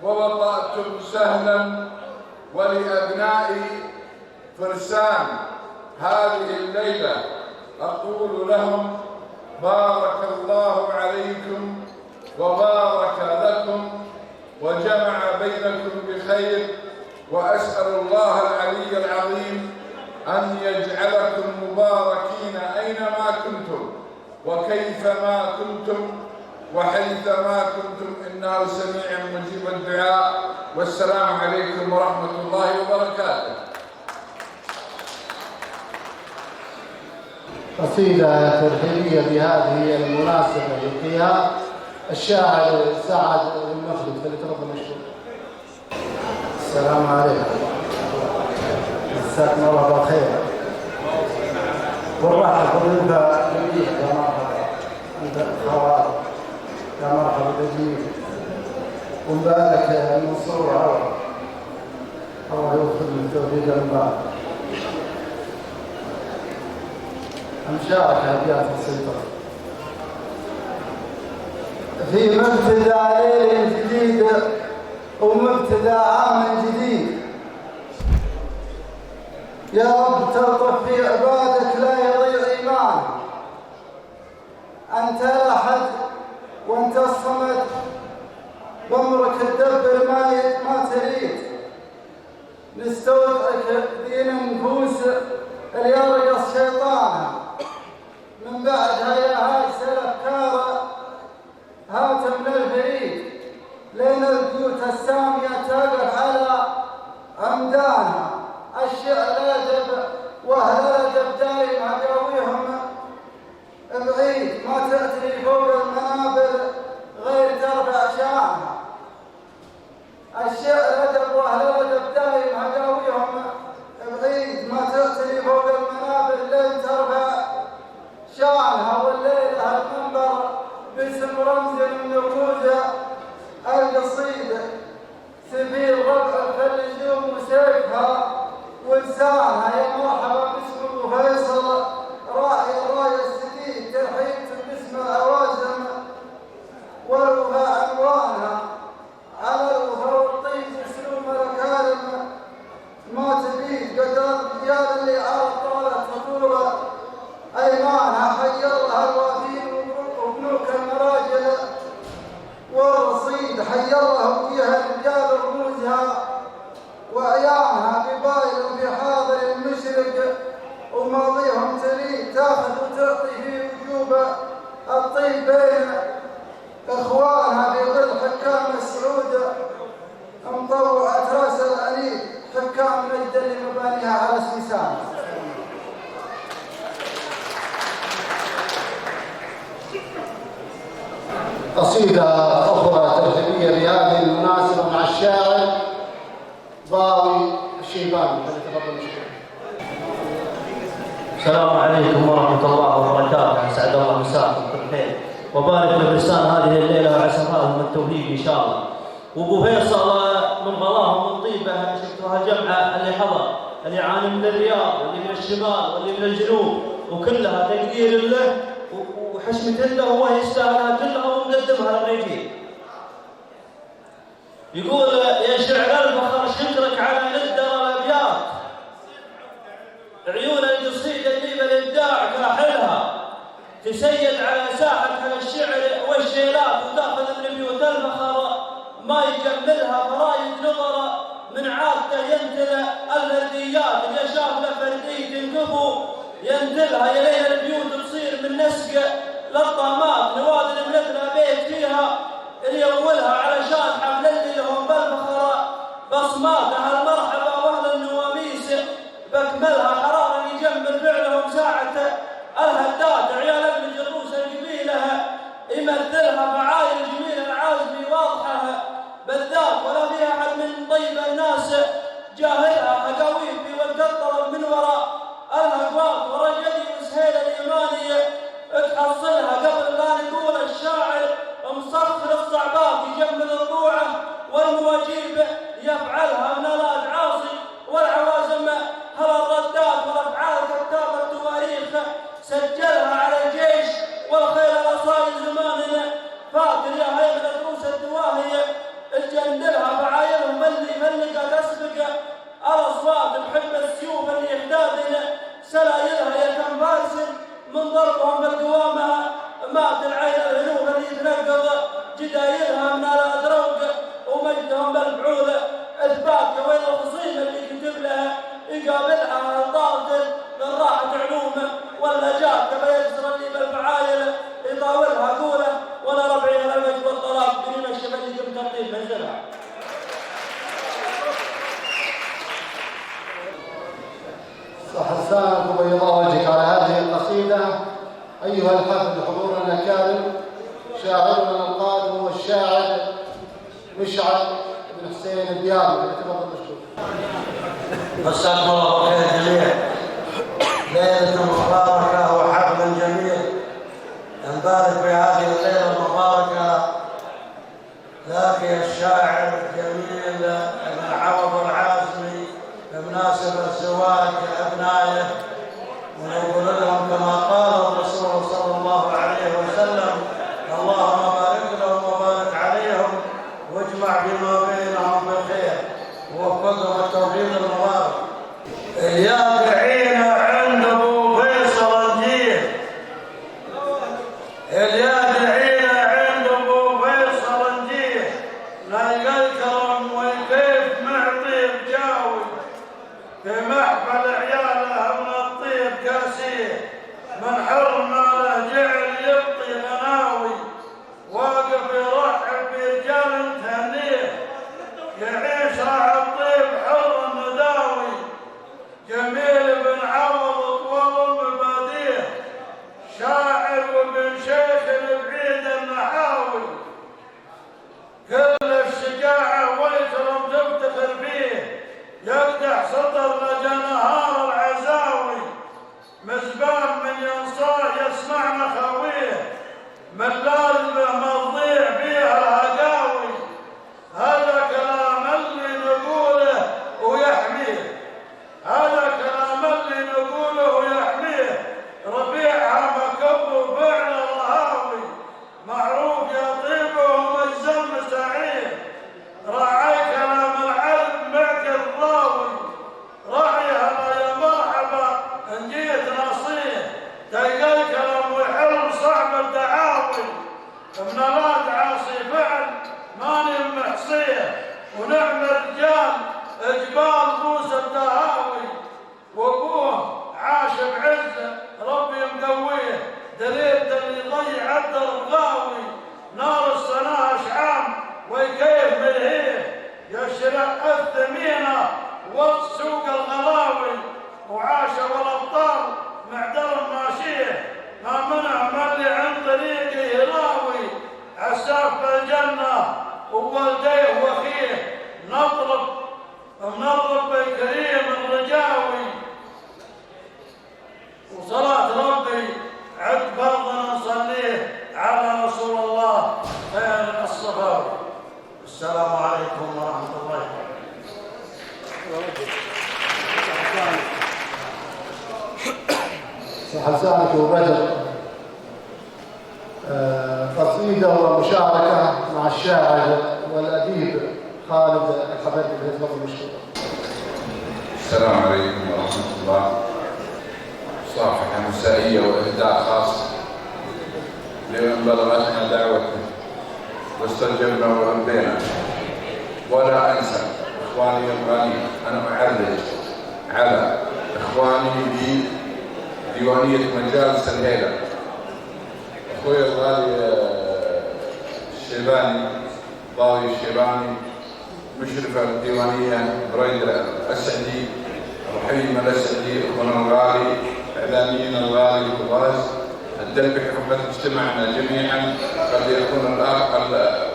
ووطأتم سهلا، ولأبناء فرسان هذه الليلة أقول لهم بارك الله عليكم وبارك لكم وجمع بينكم بخير، وأسأل الله العلي العظيم أن يجعلكم مباركين أينما كنتم وكيفما كنتم وحيثما كنتم، إنه سميع مجيب الدعاء. والسلام عليكم ورحمة الله وبركاته.
قصيدة ترحيبية بهذه المناسبة يلقيها الشاعر سعد المخلد، فليتفضل مشكور. السلام عليكم، مساكم الله بالخير. والراحة بالنسبة لي يا مرحبا، أنت خوات يا مرحبا بالجميع، ومبارك المنصور عوض، الله يوفق من التوفيق المبارك. نشارك أبيات السلطان. في مبتدأ ليل جديد ومبتدأ عام جديد، يا رب تلطف في عبادك لا يضيع إيمان. أنت الأحد وأنت الصمد، بأمرك تدبر ما تريد. نستودعك دين النفوس اللي يرقص شيطانها، من بعدها يا هاجس الأفكار هات من الفريد. لين البيوت السامية تقف على عمدانها، الشعر أدب وأهل الأدب دايم هقاويهم بعيد. ما تأتي فوق المنابر غير ترفع شانها، الشعر أدب وأهل الأدب دايم هقاويهم بعيد. ما تأتي فوق المنابر لين ترفع شانها. والليلة المنبر باسم رمز من رموز القصيدة، سبيل ربع فالنجوم وسيفها ولسانها. يا مرحبا باسم ابو فيصل راعي الرايه السديد، ترحيب باسم العوازم والوفاء عنوانها. على الوفاء والطيب يسلوم الاكارم ما تبيد، قدر الرجال اللي على الطاوله فطور ايمانها. حي الله الوافين وبنوك المراجل والرصيد، حي الله فيها رجال رموزها وعيانها. ببايل في حاضر المشرق وماضيهم تريد، تاخذ وتعطي في وجوب الطيب بين اخوانها. في ظل حكام السعود مطوعت راس العنيد، حكام نجد لمبانيها على السيسان. قصيدة أخرى ترحيبية بهذه المناسبة مع الشاعر ضاوي الشيباني، فليتفضل مشكور.
السلام عليكم ورحمة الله وبركاته، أسعد الله مساكم بكل خير وبارك لبرسان هذه الليلة وعسى لهم التوفيق إن شاء الله. وأبو فيصل من غلاهم من طيبة شفتوها جمعة اللي حضر، اللي يعاني من الرياض واللي من الشمال واللي من الجنوب، وكلها تقدير له وحشمة له وهو يستاهلها كلها ومقدمها للرجيل. يقول يا شعر الفخر شكرك على ندر الأبيات، عيون القصيدة اللي بالإبداع كاحلها، تسيد على ساحة الشعر والشيلات وتاخذ من بيوت الفخر ما يكملها فرايد نظر. من عادته ينتل الفرديات، اللي شاف له فردية تنكفو ينتلها. يا ليل البيوت تصير من نسق للطامات، نوادي بلدنا بيت فيها اللي يولها علشان حفل اللي لهم بالفخر بصمات. أهل مرحبا وأهل النواميس بكملها، حرارة يجمل فعلهم ساعة الهدات. عيال ابن جروس الجميلة يمثلها فعايل جميل العازمي واضحة بالذات، ولا فيها أحد من طيب الناس جاهلها. حكاويل في والقطر من وراء الهقوات ورجلي وسهيل الإيمانية تحصلها. قبل لا نقول الشاعر مصخر الصعبات يجمل الروعة والمواجيب يفعلها. من الأدعاصي والعوازم هل الردات والأفعال كتاب التواريخ سجلها على الجيش والخيل الأصايل زماننا فاتر. يا هيمنة دروس الدواهية تجندلها فعايلهم اللي فلقة تسبق الأصوات بحب السيوف اللي يحدادنا سلايلها. يا كم فارس من ضربهم بالقوامة مات العين الهنوب اللي يتنقض جدايلها. من الأدروق ومجدهم بالفعول إثبات وين الخصيم اللي كتب لها يقابلها الطاقل من راحة علومه ولا جات كما يكسر اللي بالفعايل يطاولها قوله. ولا ربعي على المجد والطلاق بنين الشباب اللي كم ترتيب منزلها.
حسان قبل الله وجهك على هذه القصيدة. أيها الحفل حضورنا الكريم، شاعرنا القادم هو الشاعر مشعل بن حسين الدياري، فليتفضل مشكور.
مساكم الله بالخير جميعا. ليلة مباركة وحفل جميل، نبارك بهذه الليلة المباركة لاقي الشاعر الجميل ابن عوض العازمي بمناسبة زواج أبنائه، ونقول لهم كما قال
من أراد عاصي فعل ماني محصيه، ونعم الرجال إجبار موسى الدهاوي، وأبوه عاش بعزه ربي مقويه، دليل اللي يضيع الدرب غاوي، نار السنة أشعام وكيف ملهيه، يشرع الثمينة والسوق الغلاوي، وعاش والأبطال معدل ماشيه، ما منع من عن طريقه راوي، عساف الجنة ووالديه وأخيه، نطلب بالكريم الرجاوي، وصلاة ربي عد فرضنا نصليه على رسول الله خير الصفاوي. السلام عليكم ورحمة الله
حسانك وبدر قصيدة ومشاركة مع الشاعر والأديب خالد الحبيب بن تفضل مشكور.
السلام عليكم ورحمة الله. صافحة مسائية وإهداء خاص لمن بلغتنا دعوتنا واستجبنا وربينا. ولا أنسى إخواني الغالين، أنا أعرج على إخواني بديوانية مجالس الهيلة، أخوي الغالي الشيباني ضاوي الشيباني، مشرف الديوانية بريد الأسعدي، رحيم الأسعدي، أخونا الغالي، إعلامينا الغالي الغاز، الدلب حفظ اجتماعنا جميعا. قد يكون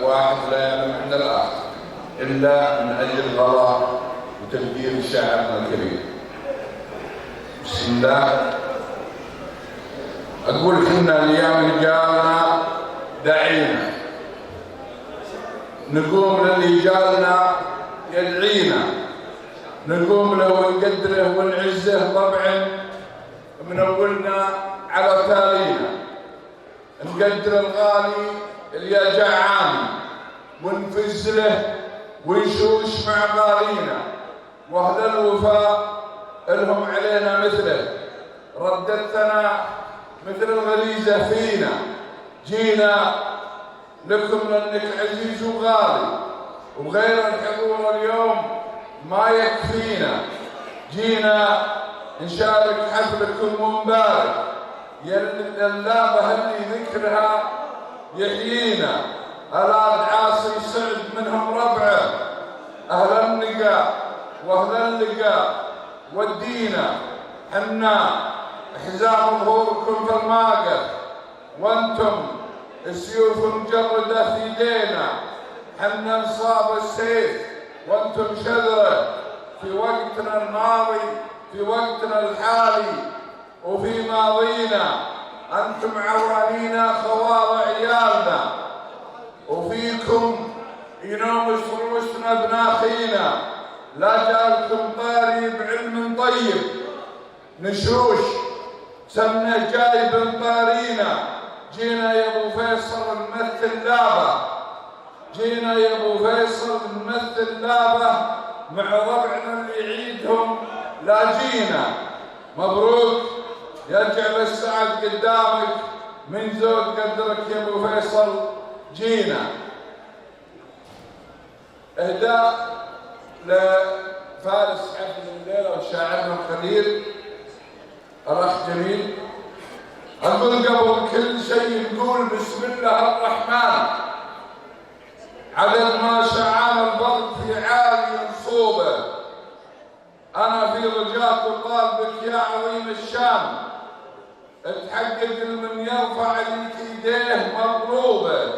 الواحد لا يعلم عند الآخر إلا من أجل غلاء وتقدير شاعرنا الكريم. بسم الله. أقول كنا اليوم رجالنا دعينا، نقوم للي جالنا يدعينا، نقوم له ونقدره ونعزه طبعا من أولنا على تالينا، نقدر الغالي اللي جعان ونفز له ونشوش مع غالينا، واهل الوفاء لهم علينا مثله، ردتنا مثل الغريزة فينا، جينا لكم لأنك عزيز وغالي، وغير الحضور اليوم ما يكفينا، جينا نشارك حفلكم ومبارك، اللابة اللي ذكرها يحيينا، الآن عاصي سعد منهم ربعه، أهل النقاء وأهل اللقاء ودينا، حنا حزام ظهوركم في الماقف، وانتم السيوف مجردة في يدينا، حنا نصاب السيف وانتم شذره، في وقتنا الماضي في وقتنا الحالي وفي ماضينا، انتم عوانينا خوار عيالنا، وفيكم ينوم رؤوسنا بناخينا، لا جالكم طاري بعلم طيب، نشوش سمنه جاي بنطارينا، جينا يا ابو فيصل نمثل لابه، جينا يا ابو فيصل نمثل لابه مع ربعنا اللي يعيدهم، لا جينا مبروك يرجع للسعد قدامك، من زود قدرك يا ابو فيصل جينا. اهداء لفارس حفل الليله وشاعرنا القدير الاخ جميل. اقول قبل كل شيء نقول بسم الله الرحمن، عدد ما شعان البرد في عالي صوبه، انا في رجاك وطالبك يا عظيم الشام، تحقق من يرفع لك يديه مطلوبه،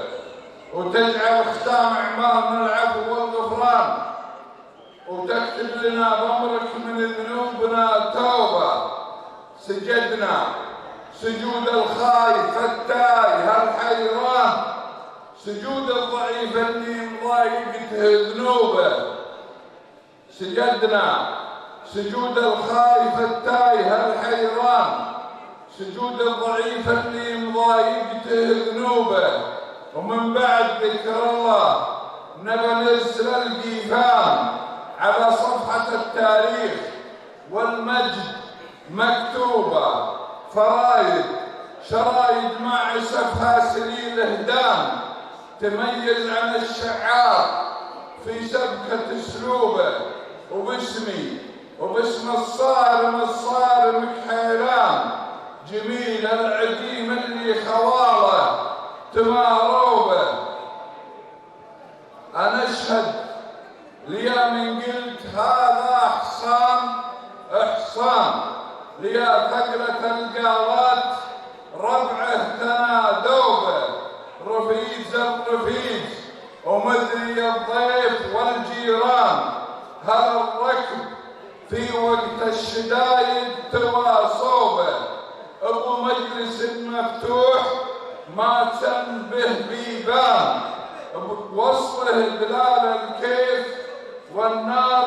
وتجعل ختام اعمالنا العفو والغفران، وتكتب لنا بامرك من ذنوبنا توبه، سجدنا سجود الخايف التايه الحيران، سجود الضعيف اللي مضايقته ذنوبه، سجدنا سجود الخايف التايه الحيران، سجود الضعيف اللي مضايقته ذنوبه، ومن بعد ذكر الله نبى نرسل القيفان على صفحة التاريخ والمجد مكتوبة، فرايد شرايد ما عسفها سليل هدام، تميز عن الشعار في سبكة اسلوبه وباسمي وباسم الصارم كحيلان جميل العديم اللي خواله تماروبه. أنا أشهد ليا من قلت هذا إحصان ليا ثقلة القالات ربعه تنادوبه رفيج الرفيج ومدري الضيف والجيران هل الركب في وقت الشدايد تواصوبه ابو مجلس مفتوح ما تنبه بيبان وصله بلال الكيف والنار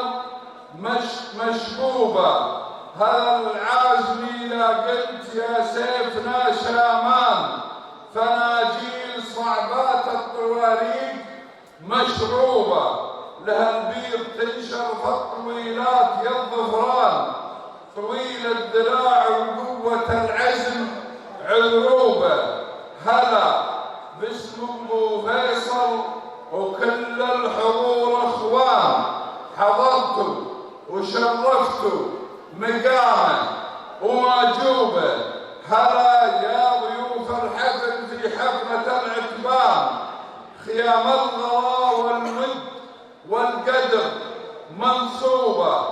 مشبوبه هل العازمي لا قلت يا سيفنا شامان فناجيل صعبات الطواريق مشروبه لها البيض تنشر الطويلات يا الظفران طويل الذراع وقوة العزم عروبه هلا باسم ابو فيصل وكل الحضور اخوان حضرتوا وشرفتوا مقامه وماجوبه هلا يا ضيوف الحفل في حفلة العتبان خيام الغلا والود والقدر منصوبة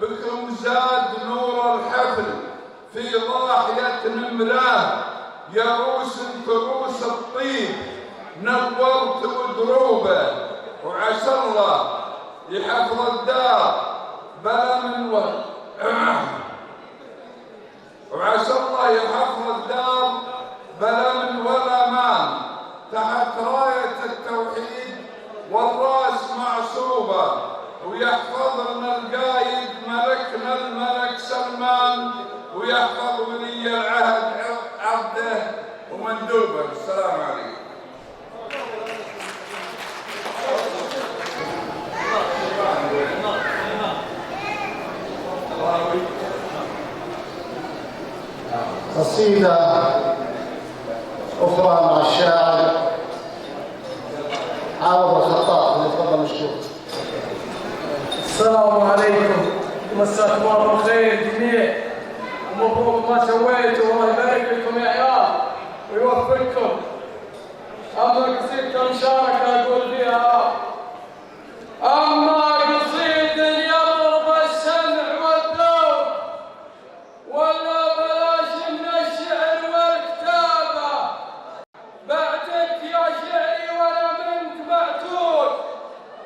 بكم زاد نور الحفل في ضاحية نمران يروس كروس الطيب نورت ودروبه وعسى الله يحفظ الدار بلا من وعسى الله يحفظ الدار بلا من ولا مان تحت راية التوحيد والراس معصوبة ويحفظ لنا القايد ملكنا الملك سلمان ويحفظ ولي العهد عبده ومندوبه. السلام عليكم.
قصيدة أخرى مع الشاعر عوض الخطاب. تفضل مشكور.
السلام عليكم، مساكم الله بالخير جميع ومبروك ما سويتوا والله يبارك لكم يا عيال ويوفقكم. أما قصيدة المشاركة أقول فيها أما قصيدة يضرب السمع والذوق ولا بلاش من الشعر والكتابة بعتك يا شعري ولا منك بعتوك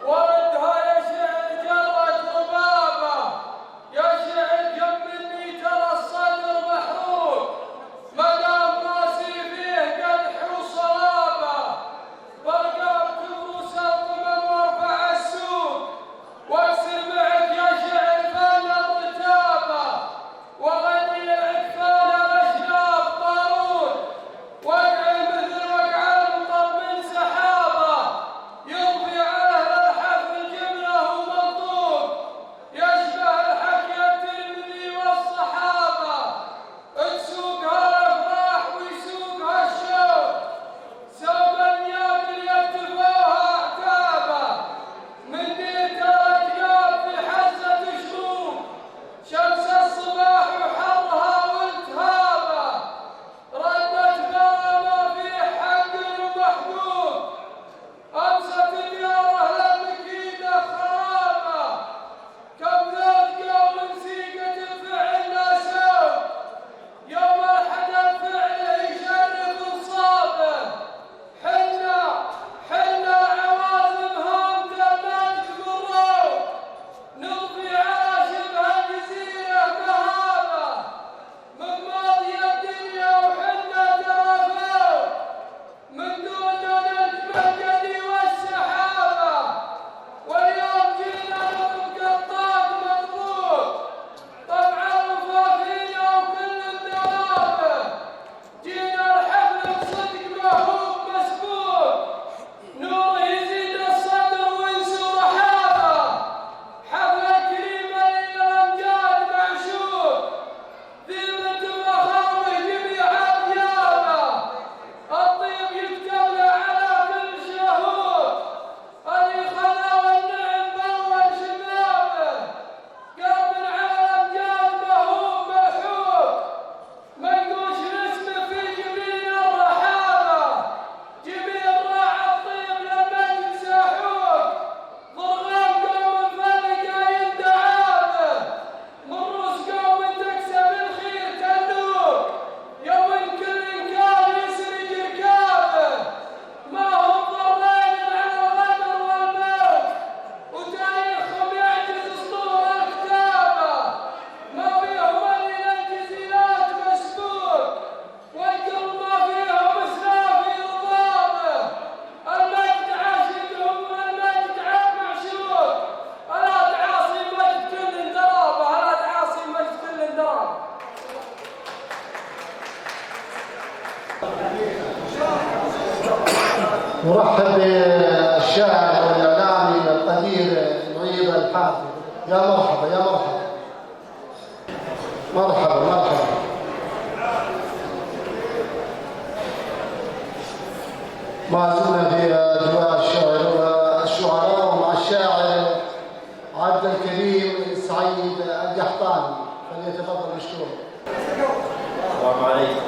وردها يا شعر جرت ربابة يا شعر كم مني ترى الصدر محروق مدام راسي فيه قدح وصلابة برقى
ارحب بالشاعر والاعلامي القدير معيب الحافظ. يا مرحبا يا مرحبا مرحبا مرحبا. ما زلنا في اجواء الشعراء ومع الشاعر عبد الكريم سعيد القحطاني، فليتفضل مشكور.
السلام عليكم،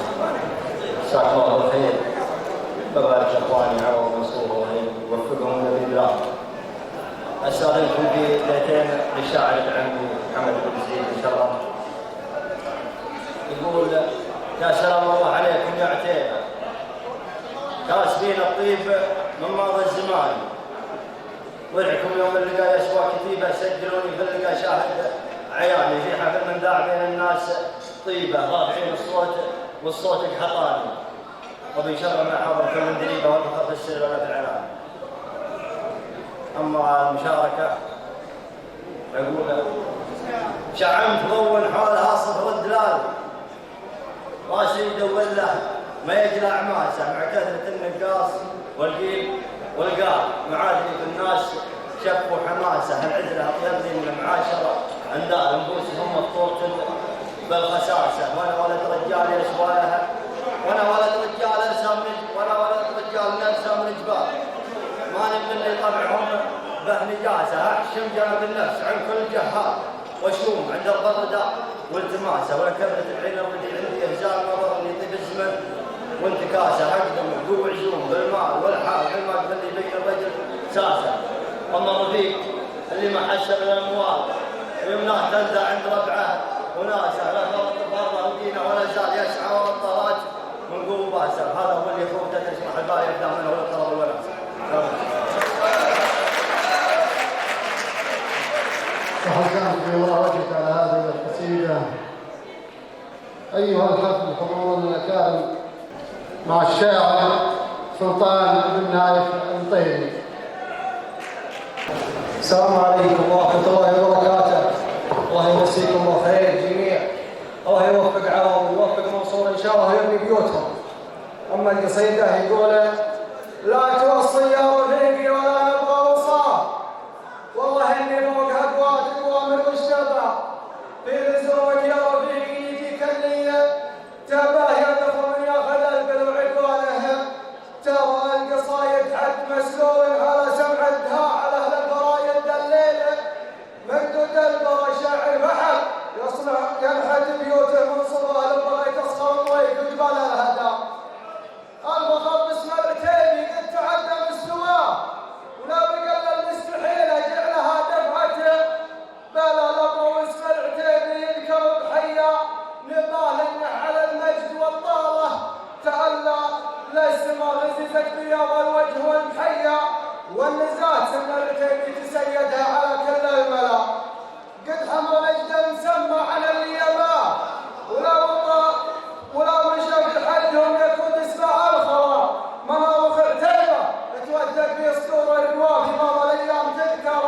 مساكم الله بالخير. ببارك اخواني عوض منصور ويوفقهم بالله. استاذنكم في بيتين للشاعر عمي محمد بن زيد ان شاء الله. يقول: يا سلام الله عليكم يا عتيبه، كاسبين الطيب من ماضي الزمان، ورعكم يوم اللقاء يسوى كتيبه، سجلوني في اللقاء شاهد عياني، في حفل من داع بين الناس طيبه، رافعين الصوت والصوت قحطاني، وبيشرع مع حضرة المندريبه والبخار في السر ولا في العلام. اما المشاركه يقول: شعمت ضوء حولها صفر الدلال، راسي يدور له ما يجلى عماسه، مع كثره النقاص والقيل والقال، معادني في الناس شفوا حماسه، العزله اطيب لي من المعاشره، عندها انفسهم مفطوره بالخساسه، وانا ولد رجال يسوالها، وانا ولد رجال ارسام وانا ولد رجال نرسم الجبال، ما نبني طبعهم به نجاسه، احشم جانب النفس عن كل جهال، وشوم عند البرده والتماسه، ولا كبرت العين الردي عندي اهزال نظر يطيب الزمن وانتكاسه، اقدم وقوع عزوم بالمال والحال كل ما تخلي بين الرجل ساسه. اما الرفيق اللي ما حسب الاموال ويمناه تندى عند ربعه وناسه، لا فرط فرضه ودينه ولا زال يسعى ورا الطرات من قوه باسه، هذا هو اللي يخوته تشرح البال يفتح منه ولا الطلب والوناسه.
وحسنت في وجهك على هذه القصيده. ايها الحفل الحضور الاكارم مع الشاعر سلطان بن نايف الطيري.
السلام عليكم ورحمة الله وبركاته. الله يمسيكم بالخير جميع. الله يوفق عوض ويوفق منصور إن شاء الله ويبني بيوتهم. أما القصيدة يقول: لا توصي يا رفيقي ولا نبغى وصاه، والله إني فوق أقوى تقوى من وشتبع، في لزومك يا رفيقي يجيك النية، تباه يقف من ياخذ البل وعقواله، ترى القصايد حد مسلول على سمع الدهاء على أهل الفرايد الليلة، ممدود البرى شاعر بحر يصنع ينحت بيوته من صباه البغي تصخر الضيف وجبال الهدى. البخر باسم العتيبي قد تعدى مستواه، ولا بقل المستحيل جعلها دفعته، بلا لبر واسم العتيبي يذكر بحيا، نبال على المجد والطاله تألى، للسما غززت بياض الوجه والمحيا، والنزات سن العتيبي تسيدها على كل الملا، قد حمى مجد مسمى على اليماء، ولا مشى في حدهم يكون اسمع الخرا، مناوخ عتيبه توثق في سطور الروافي ماما الايام تذكر،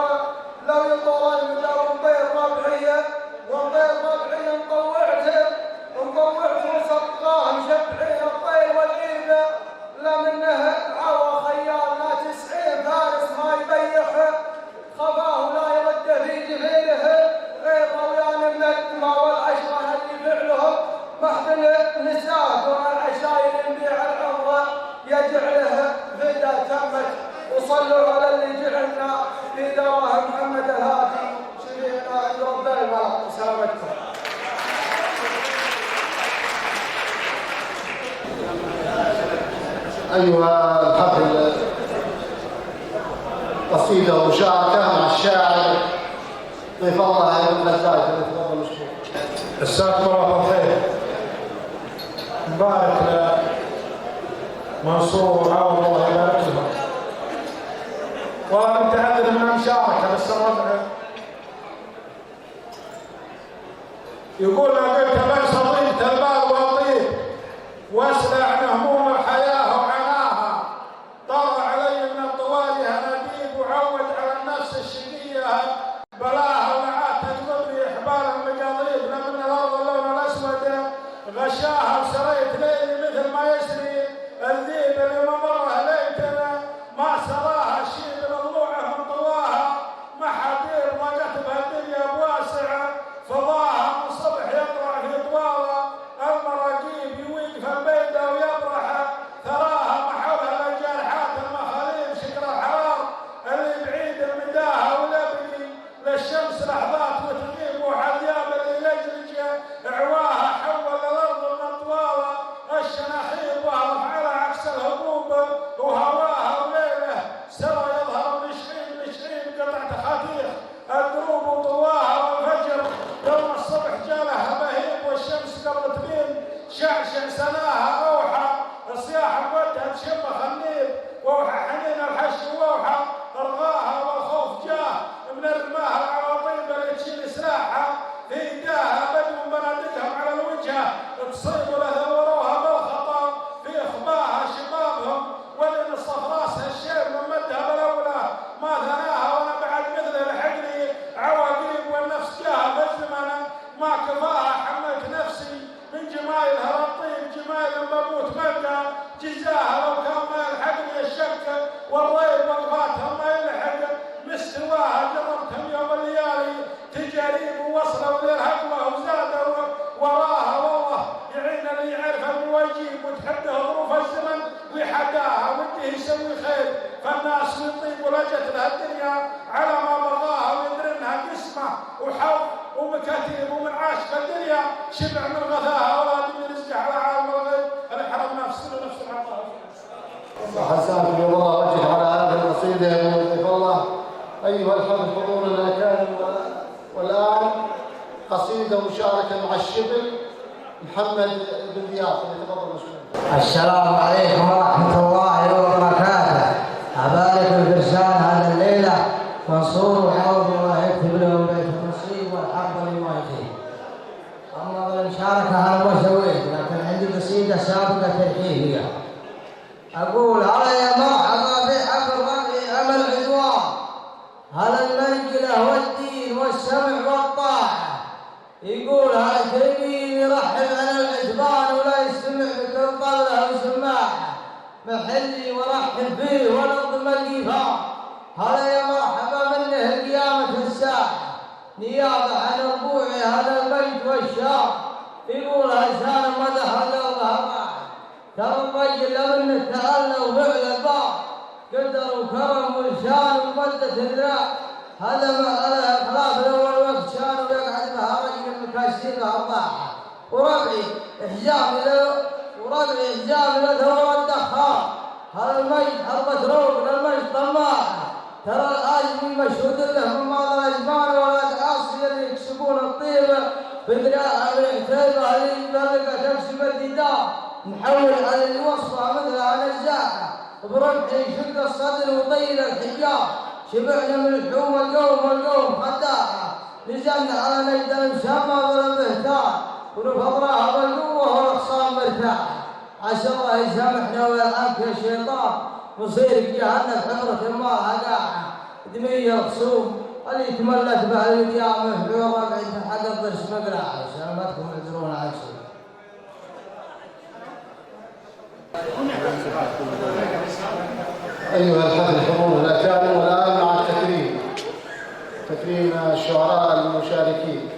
لو يطول المدى ونطير ربعيه مطوعته وسقاه مشبعين الطير والعيبه، لا منه عوى خيال لا 90 فارس ما يبيح، خفاه لا يرد في جفينه غير رويان من الدماء والعشره اللي فعلهم محضن نساء دون العشاير يبيع العمره، يجعله فدا تمت، وصلوا على اللي جعلنا في دواها محمد الهادي شفيعنا عند رب الملك. سلامتكم.
أيها الحفل قصيدة ومشاركة مع الشاعر ضيف الله ابن الزايد فليتفضل مشكور.
مساكم الله بالخير. مبارك لمنصور وعوض الله يبارك لهم. والله متعدد من المشاركة بس الربع يقول: لقيت ليس طيبة البال والطيب، واسمع هموم الحياة وعناها، طار علي من الطوالي هناديب، وعود على النفس الشقية بلاها، ولعات تجلب لي احبال المقاضيب، لمن الارض اللون الاسود غشاها، وسريت ليلي مثل ما يسري الذيب اللي ممره ليتنا ما
البيت، فالناس من طيب ولجت لها الدنيا على ما بغاها ويدري انها قسمه وحظ ومكاتيب ومن عاش الدنيا شبع من غثاها ولا دنيا رزقه على عالم الغيب. انا حرم نفسي ونفس العطاء.
حسنكم الله وجه على هذه القصيده يا مضيف الله. ايها الاخوه الحضور الاكارم، والان قصيده مشاركه مع الشبل محمد بن ضياف، يتفضل مشكور.
السلام عليكم ورحمة الله وبركاته. أبارك الفرسان هذا الليلة منصور وحوض الله يكتب لهم بيت النصيب والحق لما يخيب. أما بالمشاركة أنا ما سويت، لكن عندي قصيدة سابقة ترحيبية. أقول هلا يا مرحبا بحق الربع أمل عدوان، هلا المنجلة والدين والسمع والطاعة. يقول هاي كريم يرحب على العجبان ولا يستمع بكل طاولة وسماعة، محلي ورحب فيه ونظم القفا. هلا يا مرحبا منه القيامة الساعة، نيابة عن ربوعي هذا البيت والشام. يقول هشام مدح الله ترى الرجل لو انه تألى وفعل البار، قدر وكرم ولسان ومدة الذراع. هذا ما على اخلاف الاول وقت كانوا يقعد بها رجل مكسر الطاعه. وربعي احجام له ثور الدخان. هذا المجد حربة روق للمجد طماعه. ترى الآجمي مشهود له من ماضي الاجبان ولا العاصي اللي يكسبون الطيبه بدراعه والعتيبه اللي يبلغ تكسب الديدار. نحول على اللي وصفه مثلها نزاعه، بربعي شق الصدر وطيل الحجاب. شبعنا من لحوم والقوم خداعه، نزلنا على نجد المسمى ولا بهتان، ونفضراها بالقوه والاخصام مرتاحه. عسى الله يسامحنا ويرحمك يا شيطان، مصيرك جهنم حضره الماء قاعه. دميه الخصوم اللي تملت بعد القيامه في الربع حق الضرس مقلاعه. سلامتكم يدرون عكسه.
أيها الأخوة الحضور الأكارم، والآن مع تكريم الشعراء المشاركين.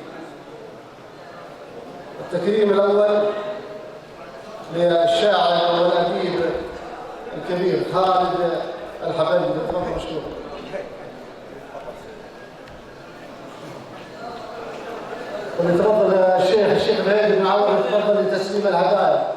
التكريم الأول للشاعر والأديب الكبير خالد الحبيب، تفضل مشكور. وليتفضل الشيخ بهيد بن عوض يتفضل لتسليم الهدايا.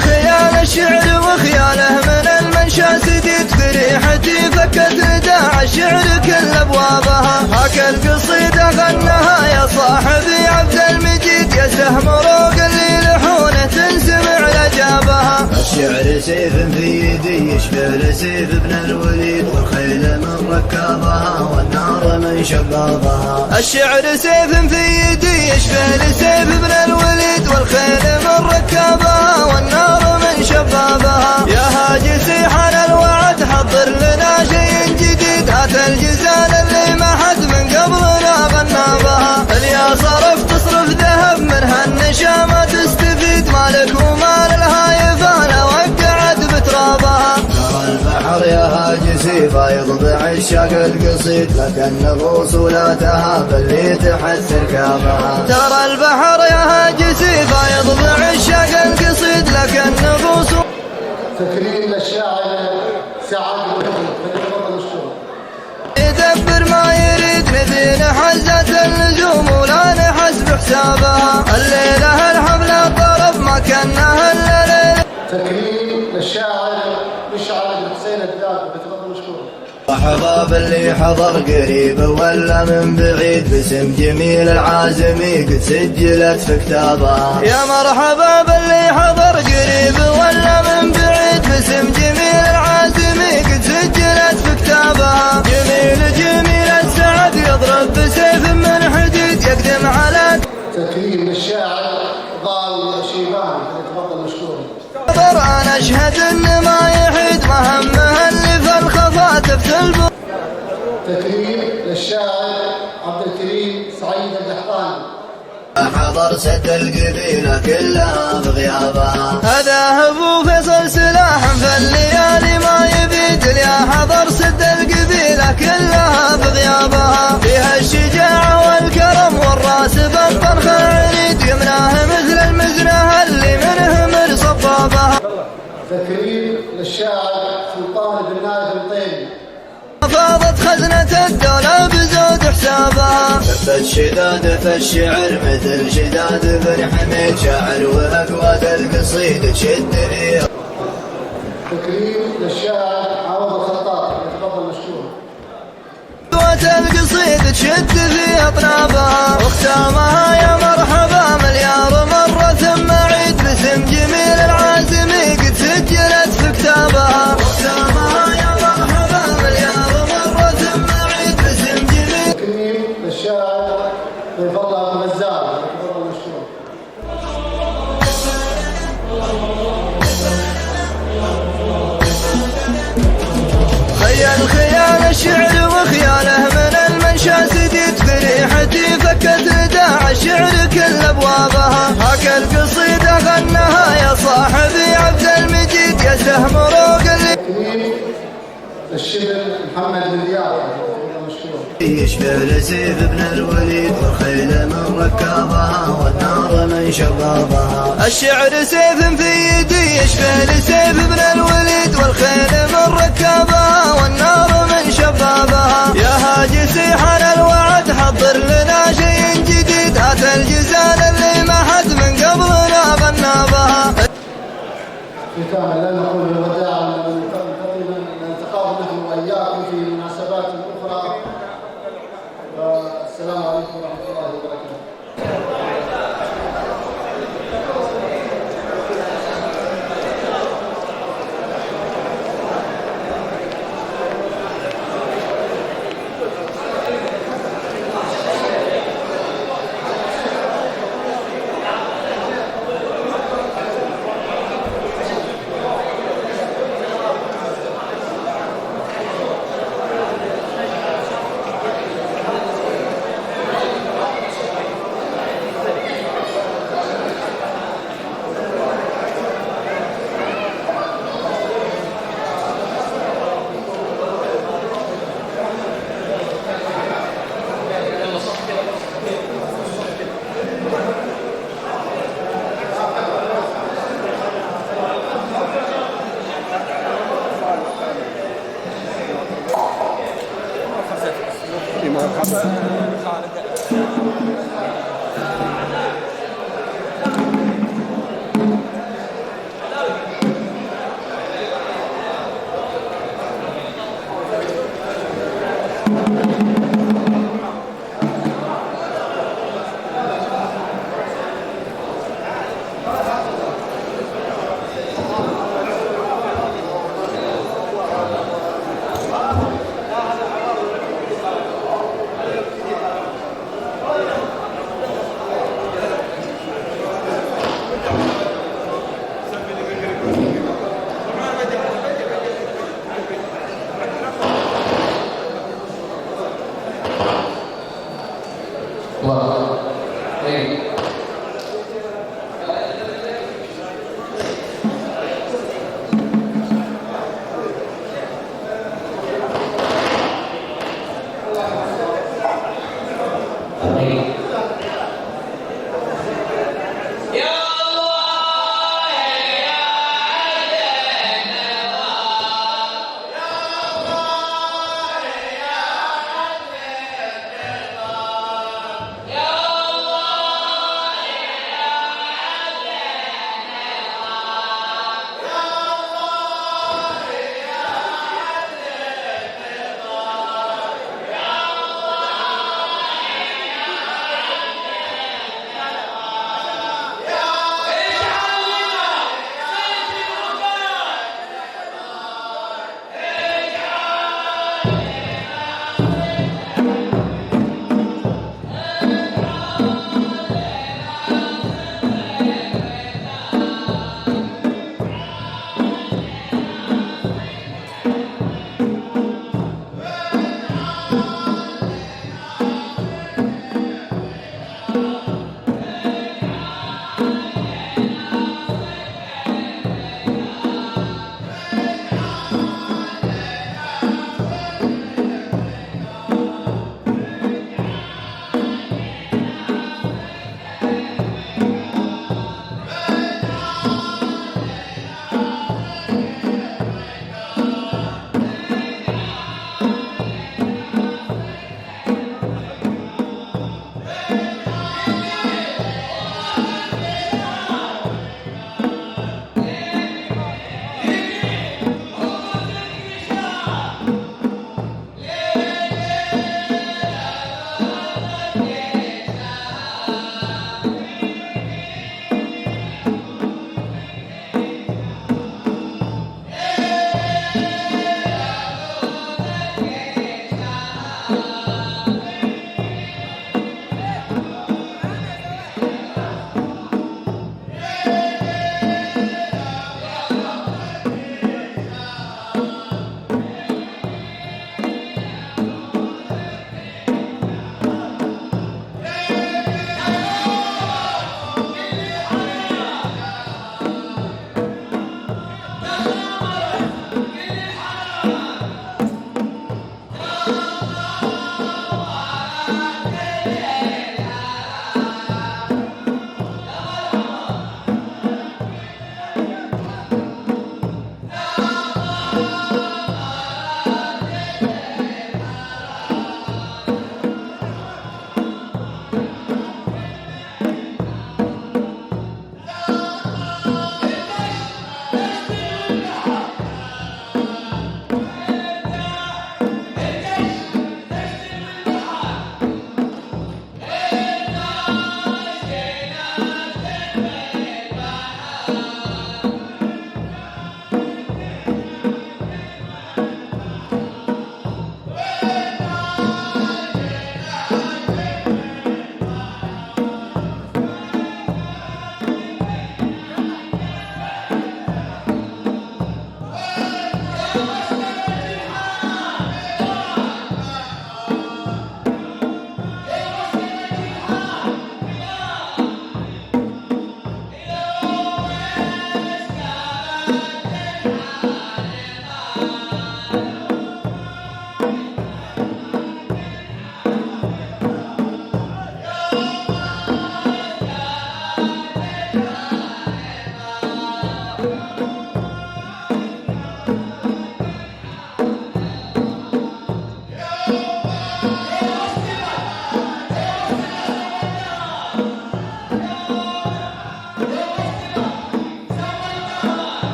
خيال الشعر وخياله من المنشا سديد فريحتي فكت نداع الشعر كل ابوابها. هاك القصيده غناها يا صاحبي عبد المجيد، يا سهم روق اللي لحونه تنسمع لجابها.
الشعر سيف في يدي يشبه لسيف ابن الوليد، والخيل من ركابها والنار من شبابها.
الشعر سيف في يدي يشبه لسيف ابن الوليد، والخيل من ركابها والنار من شبابها. يا هاجسي حان الوعد حضر لنا شيء جديد، هات الجزال اللي ما حد من قبلنا غنى بها. اليا صرف تصرف ذهب منها النشامة تستفيد، مالك ومال الهايف انا وقعت بترابها.
ترى البحر يا هاجسي فايض بعشاق القصيد، لكن نفوس ولا تهاب اللي تحت ركابها.
ترى البحر يا هاجسي فايض بعشاق القصيد، لكن نفوس.
تكريم للشاعر سعد تفضل مشكور.
يدبر ما يريد نبي حزة اللزوم ولا نحس بحسابها. الليلة الحفل الطرب ما كانها الا ليلة.
تكريم للشاعر مشعل بن حسين الداق، تفضل مشكور.
مرحبا باللي حضر قريب ولا من بعيد، باسم جميل العازمي قد سجلت في كتابها.
يا مرحبا باللي حضر قريب ولا من بعيد، باسم جميل العازمي قد سجلت في كتابها. جميل السعد يضرب بسيف من حديد، يقدم على.
تكريم للشاعر ضال شيبان، تفضل مشكور.
انا اشهد ان ما يحيد مهمه اللي في الخفا تفتل.
تكريم للشاعر عبد الكريم سعيد الدحطاني.
حضر سد القبيله كلها بغيابها.
هذا ابو فيصل سلاح في الليالي ما يبيد، يا حضر سد القبيله كلها بغيابها. فيها الشجاعه والكرم والراس بالطرخ عنيد،
الشداد في الشعر مثل شداد بن حميد شاعر وأقوات القصيد تشدني.
تكريم للشاعر عوض الخطاب، يتفضل مشكور.
أقوات القصيد تشد في أطنابها واختامها يا مرحبا مليار مرة ثم عيد باسم جميل العازمي قد سجلت في كتابها. واختامها يا مرحبا مليار مرة ثم عيد باسم جميل.
تكريم للشاعر ضيف الله أبو غزال، يتفضل مشكور.
خيال الشعر وخياله من المنشا سديد فريحتي فكت نداع الشعر كل ابوابها. هاك القصيده غناها يا صاحبي عبد المجيد يا سهم روق اللي
الشبل محمد بن زياد، مشكور.
يشبه لسيف بن الوليد والخيل من ركابها والنار من شبابها.
الشعر سيف في يدي يشبه لسيف بن الوليد والخيل من ركابها والنار من شبابها. يا هاجسي حان الوعد حضر لنا شيء جديد هات الجزال اللي ما حد من قبلنا غنى بها.
ختاما لا نقول الوداع نتقابل نحن واياكم في مناسبات اخرى. والسلام عليكم ورحمه الله وبركاته. Thank you.